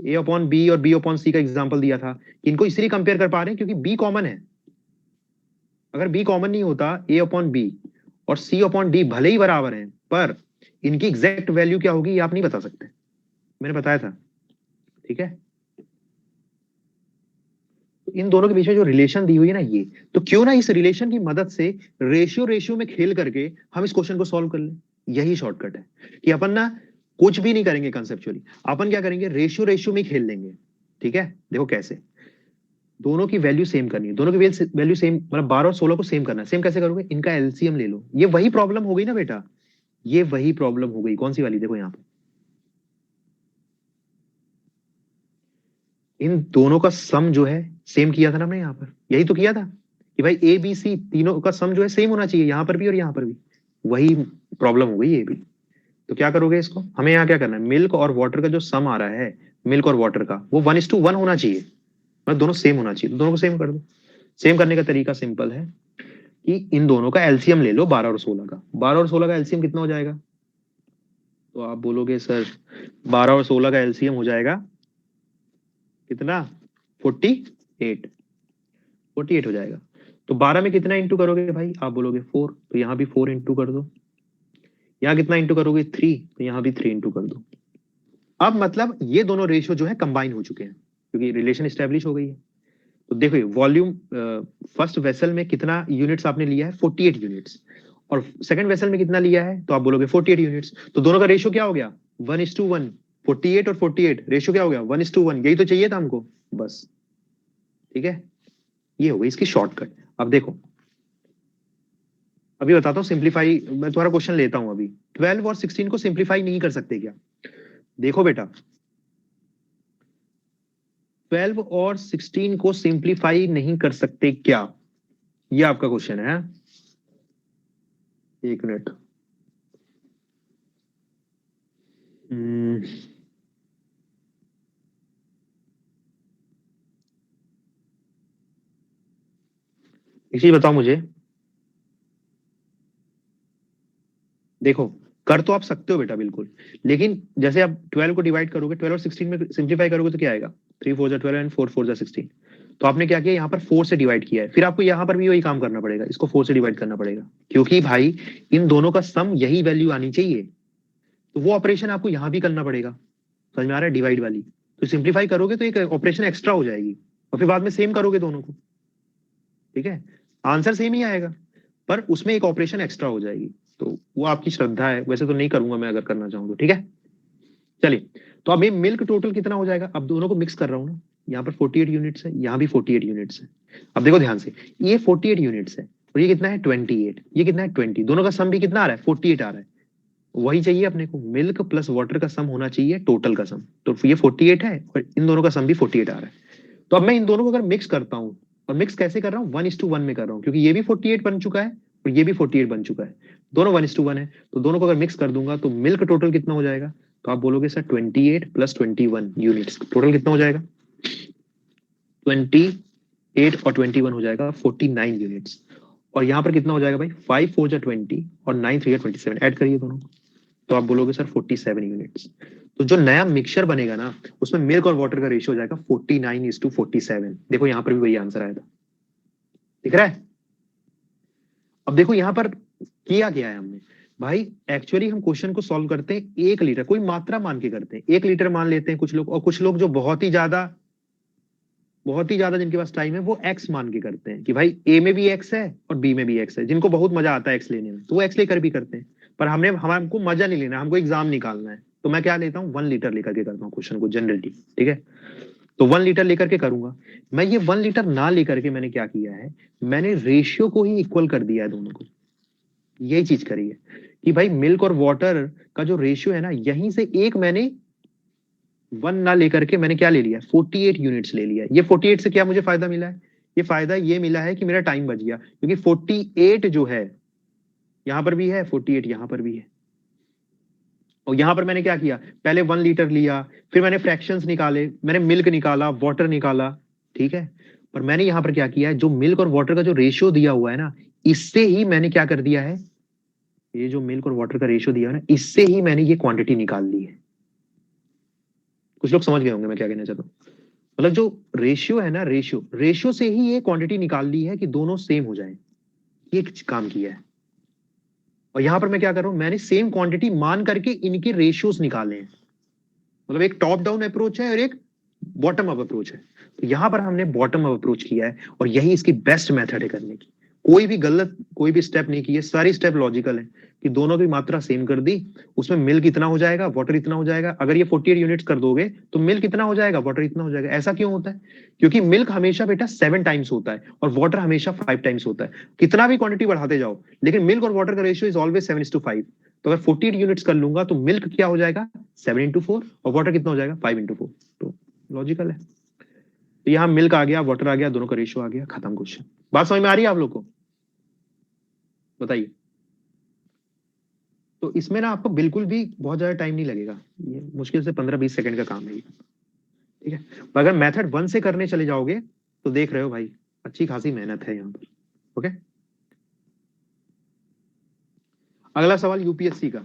Speaker 1: ए अपॉन बी और बी अपॉन सी का एग्जांपल दिया था, इनको इसलिए कंपेयर कर पा रहे हैं क्योंकि बी कॉमन है। अगर बी कॉमन नहीं होता, ए अपॉन बी और सी अपॉन डी भले ही बराबर हैं, पर इनकी एग्जैक्ट वैल्यू क्या होगी ये आप नहीं बता सकते, मैंने बताया था। ठीक है, इन दोनों के बीच में जो रिलेशन दी हुई है ना, ये तो क्यों ना इस रिलेशन की मदद से रेशियो रेशियो में खेल करके हम इस क्वेश्चन को सॉल्व कर लें। यही शॉर्टकट है कि अपन ना कुछ भी नहीं करेंगे कंसेप्चुअली, अपन क्या करेंगे, रेशियो रेशियो में खेल लेंगे। ठीक है, देखो कैसे, दोनों की वैल्यू सेम करनी है, दोनों की वैल्यू सेम, मतलब 12 और 16 को सेम करना है। सेम कैसे करोगे, इनका एलसीएम ले लो। ये वही प्रॉब्लम हो गई ना बेटा, ये वही प्रॉब्लम हो गई। कौन सी वाली, देखो यहाँ पे इन दोनों का सम जो है सेम किया था ना हमने, यहाँ पर यही तो किया था कि भाई ए बी सी तीनों का सम जो है सेम होना चाहिए, यहाँ पर भी और यहाँ पर भी। वही प्रॉब्लम हो गई ये भी। तो क्या करोगे इसको, हमें यहाँ क्या करना है, मिल्क और वाटर का जो सम आ रहा है मिल्क और वाटर का, वो 1:1 होना चाहिए, मतलब दोनों सेम होना चाहिए। तो दोनों को सेम कर दो। सेम करने का तरीका सिंपल है कि इन दोनों का एलसीएम ले लो 12 और 16 का। 12 और 16 का एलसीएम कितना हो जाएगा, तो आप बोलोगे सर 12 और 16 का एलसीएम हो जाएगा कितना, 48, 48 हो जाएगा। तो 12 में कितना इंटू करोगे भाई, आप बोलोगे 4, तो यहाँ भी 4 इंटू कर दो। यहाँ कितना इंटू करोगे 3, तो यहाँ भी 3 इंटू कर दो। अब मतलब ये दोनों रेशियो जो है कंबाइन हो चुके हैं क्योंकि रिलेशन स्टैब्लिश हो गई है। तो देखो वॉल्यूम फर्स्ट वेसल में कितना यूनिट्स आपने लिया है 48 यूनिट्स, और सेकंड वेसल में कितना लिया है, तो आप बोलोगे 48 यूनिट्स। तो दोनों का रेशियो क्या हो गया 1:1, 48 और 48 रेशियो क्या हो गया 1:1। यही तो चाहिए था हमको बस। ठीक है, ये हो गई इसकी शॉर्टकट। अब देखो, अभी बताता हूँ सिंप्लीफाई, मैं तुम्हारा क्वेश्चन लेता हूं अभी। 12 और 16 को सिंप्लीफाई नहीं कर सकते क्या, देखो बेटा 12 और 16 को सिंप्लीफाई नहीं कर सकते क्या, ये आपका क्वेश्चन है। एक मिनट, एक चीज बताओ मुझे, देखो कर तो आप सकते हो बेटा बिल्कुल, लेकिन जैसे आप 12 को डिवाइड करोगे, 12 और 16 में सिंप्लीफाई करोगे तो क्या आएगा, 3 4 12 एंड 4 4 16। तो आपने क्या किया, यहाँ पर 4 से डिवाइड किया है, फिर आपको यहाँ पर भी वही काम करना पड़ेगा, इसको 4 से डिवाइड करना पड़ेगा, क्योंकि भाई इन दोनों का सम यही वैल्यू आनी चाहिए। तो वो ऑपरेशन आपको यहाँ भी करना पड़ेगा, समझ में आ रहा है, डिवाइड वाली। तो सिंप्लीफाई करोगे तो एक ऑपरेशन एक्स्ट्रा हो जाएगी, और फिर बाद में सेम करोगे दोनों को। ठीक है, आंसर सेम ही आएगा, पर उसमें एक ऑपरेशन एक्स्ट्रा हो जाएगी। तो वो आपकी श्रद्धा है, वैसे तो नहीं करूंगा मैं अगर करना चाहूँ तो। ठीक है, चलिए। तो अब ये मिल्क टोटल कितना हो जाएगा, अब दोनों को मिक्स कर रहा हूँ ना, यहाँ पर 48 यूनिट्स है, यहाँ भी 48 यूनिट्स है। अब देखो ध्यान से, ये 48 यूनिट्स है, और ये कितना है 28, ये कितना है 20, दोनों का सम भी कितना आ रहा है 48 आ रहा है। वही चाहिए अपने को, मिल्क प्लस वाटर का सम होना चाहिए टोटल का सम, तो ये 48 है और इन दोनों का सम भी 48 आ रहा है। तो अब मैं इन दोनों को अगर मिक्स करता हूँ, और मिक्स कैसे कर रहा हूँ 1:1 में कर रहा हूँ, क्योंकि ये भी 48 बन चुका है और ये भी 48 बन चुका है, दोनों 1:1 है। तो दोनों को अगर मिक्स कर दूंगा तो मिल्क टोटल कितना हो जाएगा, तो आप बोलोगे सर 28 प्लस 21 यूनिट्स, टोटल कितना हो जाएगा 28 और 21 हो जाएगा 49 यूनिट्स। और यहाँ पर कितना हो जाएगा भाई 5 4 जा 20 और 9 3 जा 27, ऐड करिए दोनों, तो आप बोलोगे सर 47 यूनिट्स। तो जो नया मिक्सचर बनेगा ना उसमें मिल्क और वाटर का रेशियो हो जाएगा 49:47। देखो यहाँ पर भी वही आंसर आया था, दिख रहा है। अब देखो यहाँ पर किया गया है हमने, भाई एक्चुअली हम क्वेश्चन को सॉल्व करते हैं 1 लीटर, कोई मात्रा मान के करते हैं, 1 लीटर मान लेते हैं कुछ लोग, और कुछ लोग जो बहुत ही ज्यादा जिनके पास टाइम है वो एक्स मान के करते हैं कि भाई ए में भी एक्स है और बी में भी एक्स है, जिनको बहुत मजा आता है एक्स लेने में तो वो एक्स लेकर भी करते हैं। पर हमको मजा नहीं लेना, हमको एग्जाम निकालना है, तो मैं क्या लेता हूँ 1 लीटर लेकर के करता हूँ क्वेश्चन को जनरली, ठीक है। तो 1 लीटर लेकर के करूंगा। मैं ये 1 लीटर ना लेकर के मैंने क्या किया है, मैंने रेशियो को ही इक्वल कर दिया है दोनों को, यही चीज करी है कि भाई मिल्क और वाटर का जो रेशियो है ना, यहीं से एक मैंने 1 ना लेकर के मैंने क्या ले लिया 48 यूनिट्स ले लिया। ये 48 से क्या मुझे फायदा मिला है, ये फायदा ये मिला है कि मेरा टाइम बच गया, क्योंकि 48 जो है यहां पर भी है, 48 यहां पर भी है। और यहां पर मैंने क्या किया, पहले 1 लीटर लिया, फिर मैंने फ्रैक्शंस निकाले, मैंने मिल्क निकाला, वाटर निकाला, ठीक है। पर मैंने यहां पर क्या किया है, जो मिल्क और वाटर का जो रेशियो दिया हुआ है ना, इससे ही मैंने क्या कर दिया है, ये जो मिल्क और वाटर का रेशियो दिया है ना, इससे ही मैंने ये क्वांटिटी निकाल ली है। कुछ लोग समझ गए होंगे मैं क्या कहना चाहता हूँ। मतलब जो रेशियो है ना, रेशियो रेशियो से ही ये क्वांटिटी निकाल ली है कि दोनों सेम हो जाए, ये काम किया है। और यहां पर मैं क्या कर रहा हूं, मैंने सेम क्वांटिटी मान करके इनके रेशियोज निकाले हैं। मतलब एक टॉप डाउन अप्रोच है और एक बॉटम अप अप्रोच है। तो यहां पर हमने बॉटम अप अप्रोच किया है और यही इसकी बेस्ट मेथड है करने की। कोई भी गलत कोई भी स्टेप नहीं किए, सारी स्टेप लॉजिकल है कि दोनों की मात्रा सेम कर दी, उसमें मिल्क इतना हो जाएगा, वाटर इतना हो जाएगा। अगर ये 48 यूनिट्स कर दोगे तो मिल्क इतना हो जाएगा, वाटर इतना हो जाएगा। ऐसा क्यों होता है, क्योंकि मिल्क हमेशा बेटा 7 टाइम्स होता है और वाटर हमेशा 5 टाइम्स होता है। कितना भी क्वांटिटी बढ़ाते जाओ, लेकिन मिल्क और वाटर का रेशियो इज ऑलवेज 7:5। तो अगर 48 यूनिट्स कर लूंगा तो मिल्क क्या हो जाएगा 7:4 और वाटर कितना हो जाएगा 5:4। तो लॉजिकल है। तो यहाँ मिल्क आ गया, वाटर आ गया, दोनों का रेशियो आ गया, खत्म क्वेश्चन। बात समझ में आ रही है आप लोग को, बताइए। तो इसमें ना आपको बिल्कुल भी बहुत ज्यादा टाइम नहीं लगेगा, ये मुश्किल से 15-20 सेकंड का काम है ये, ठीक है। पर अगर मेथड 1 से करने चले जाओगे तो देख रहे हो भाई अच्छी खासी मेहनत है यहाँ पर। ओके, अगला सवाल यूपीएससी का।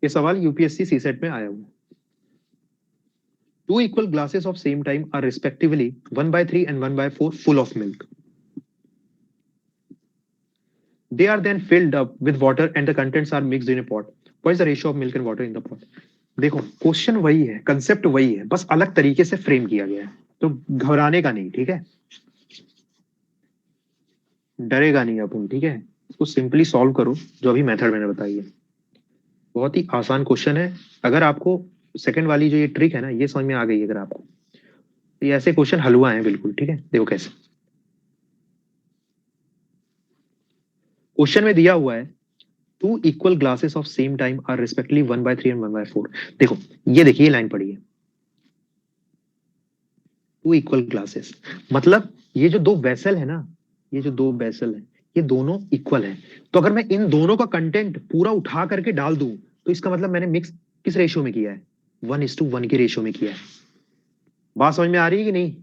Speaker 1: ये सवाल यूपीएससी सीसेट में आया हुआ है। Two equal glasses of same time are respectively 1/3 and 1/4 full of milk. They are then filled up with water and the contents are mixed in a pot. What is the ratio of milk and water in the pot? देखो question वही है, concept वही है, बस अलग तरीके से frame किया गया है, तो घबराने का नहीं, ठीक है। डरेगा नहीं अपन, ठीक है। इसको सिंपली सॉल्व करो, जो अभी मेथड मैंने बताई है। बहुत ही आसान क्वेश्चन है। अगर आपको सेकंड वाली जो ये ट्रिक है ना ये समझ में आ गई है अगर आपको, तो ये ऐसे क्वेश्चन हलवा है बिल्कुल, ठीक है। देखो कैसे क्वेश्चन में दिया हुआ है, two equal glasses of same time are respectively 1/3 and 1/4। देखो ये देखिए लाइन पड़ी है, टू इक्वल ग्लासेस, मतलब ये जो दो वेसल है ना, ये जो दो वेसल है ये दोनों इक्वल है। तो अगर मैं इन दोनों का कंटेंट पूरा उठा करके डाल दूं तो इसका मतलब मैंने मिक्स किस रेशियो में किया है, 1:1 के रेशियो में किया है। बात समझ में आ रही है कि नहीं।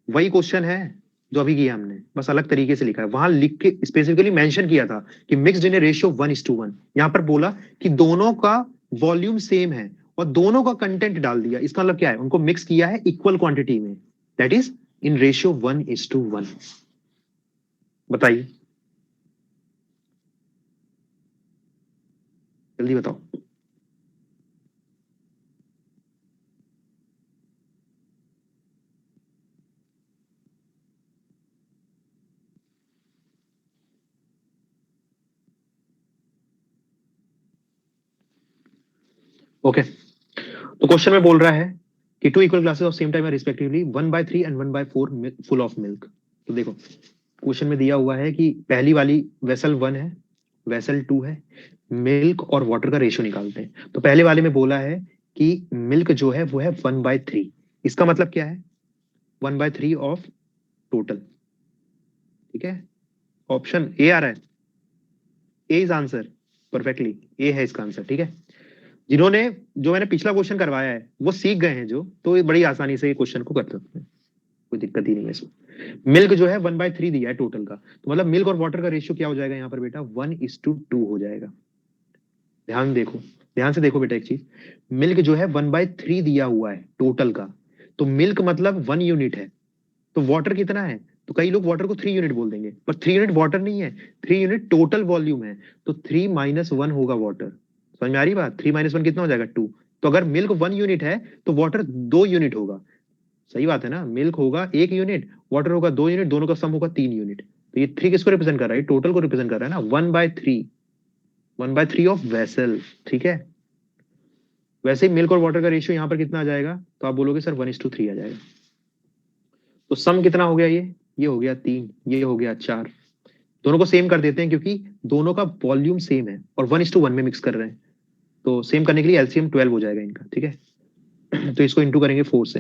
Speaker 1: वही क्वेश्चन है जो अभी किया हमने, बस अलग तरीके से लिखा है। वहां लिख के स्पेसिफिकली मेंशन किया था कि मिक्स्ड इन रेशियो 1:1, यहां पर बोला कि दोनों का वॉल्यूम सेम है और दोनों का कंटेंट डाल दिया। इसका मतलब क्या है, उनको मिक्स किया है इक्वल क्वांटिटी में, दैट इज इन रेशियो 1:1। बताइए, जल्दी बताओ। ओके, तो क्वेश्चन में बोल रहा है कि 2 equal glasses of same time are respectively 1/3 and 1/4 full of milk. तो देखो क्वेश्चन में दिया हुआ है कि पहली वाली वेसल 1 है, वेसल 2 है, मिल्क और वाटर का रेशियो निकालते हैं। तो पहले वाले में बोला है कि मिल्क जो है वो है 1/3। इसका मतलब क्या है? 1/3 ऑफ टोटल। ठीक है, ऑप्शन ए आ रहा है, ए इज आंसर, परफेक्टली ए है इसका आंसर। ठीक है, जिन्होंने, जो मैंने पिछला क्वेश्चन करवाया है वो सीख गए हैं जो, तो ये बड़ी आसानी से ये क्वेश्चन को कर सकते हैं, कोई दिक्कत ही नहीं है इसमें। मिल्क जो है 1/3 दिया है टोटल का, तो मतलब मिल्क और वाटर का रेशियो क्या हो जाएगा यहाँ पर बेटा? 1:2 हो जाएगा। ध्यान देखो, ध्यान से देखो बेटा एक चीज, मिल्क जो है 1/3 दिया हुआ है टोटल का, तो मिल्क मतलब 1 यूनिट है, तो वाटर कितना है? तो कई लोग वाटर को 3 यूनिट बोल देंगे, पर 3 यूनिट वाटर नहीं है, 3 यूनिट टोटल वॉल्यूम है, तो 3 - 1 होगा वाटर। समझ में आ रही बात? 3 - 1 कितना हो जाएगा? 2। तो अगर मिल्क 1 यूनिट है तो वाटर 2 यूनिट होगा। सही बात है ना? मिल्क होगा 1 यूनिट, वाटर होगा 2 यूनिट, दोनों का सम होगा 3 यूनिट। तो ये 3 किसको रिप्रेजेंट कर रहा है? टोटल को रिप्रेजेंट कर रहा है ना, 1/3, 1/3 ऑफ वेसल। ठीक है, वैसे ही मिल्क और वाटर का रेशियो यहाँ पर कितना आ जाएगा? तो आप बोलोगे सर 1:3 आ जाएगा। तो सम कितना हो गया? ये हो गया 3, ये हो गया 4। दोनों को सेम कर देते हैं क्योंकि दोनों का वॉल्यूम सेम है और 1:1 में मिक्स कर रहे हैं, तो सेम करने के लिए एलसीएम 12 हो जाएगा इनका। ठीक है, तो इसको इंटू करेंगे 4 से,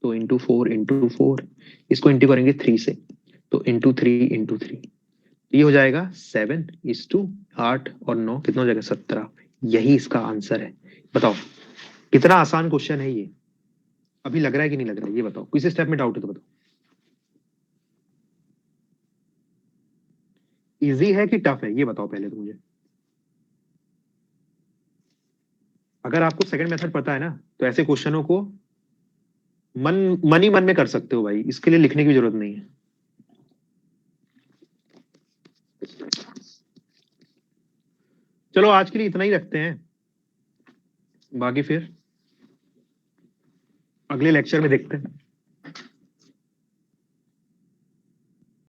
Speaker 1: तो इंटू 4, इसको इंटू करेंगे 3 से, तो इंटू 3, ये हो जाएगा 7:8 और 9 कितना हो जाएगा? 17। यही इसका आंसर है। बताओ कितना आसान क्वेश्चन है ये, अभी लग रहा है कि नहीं लग रहा है? ये बताओ, किसी स्टेप में डाउट है तो बताओ। इजी है कि टफ है ये बताओ पहले तो मुझे। अगर आपको सेकंड मेथड पता है ना, तो ऐसे क्वेश्चनों को मन ही मन में कर सकते हो भाई, इसके लिए लिखने की जरूरत नहीं है। चलो आज के लिए इतना ही रखते हैं, बाकी फिर अगले लेक्चर में देखते हैं।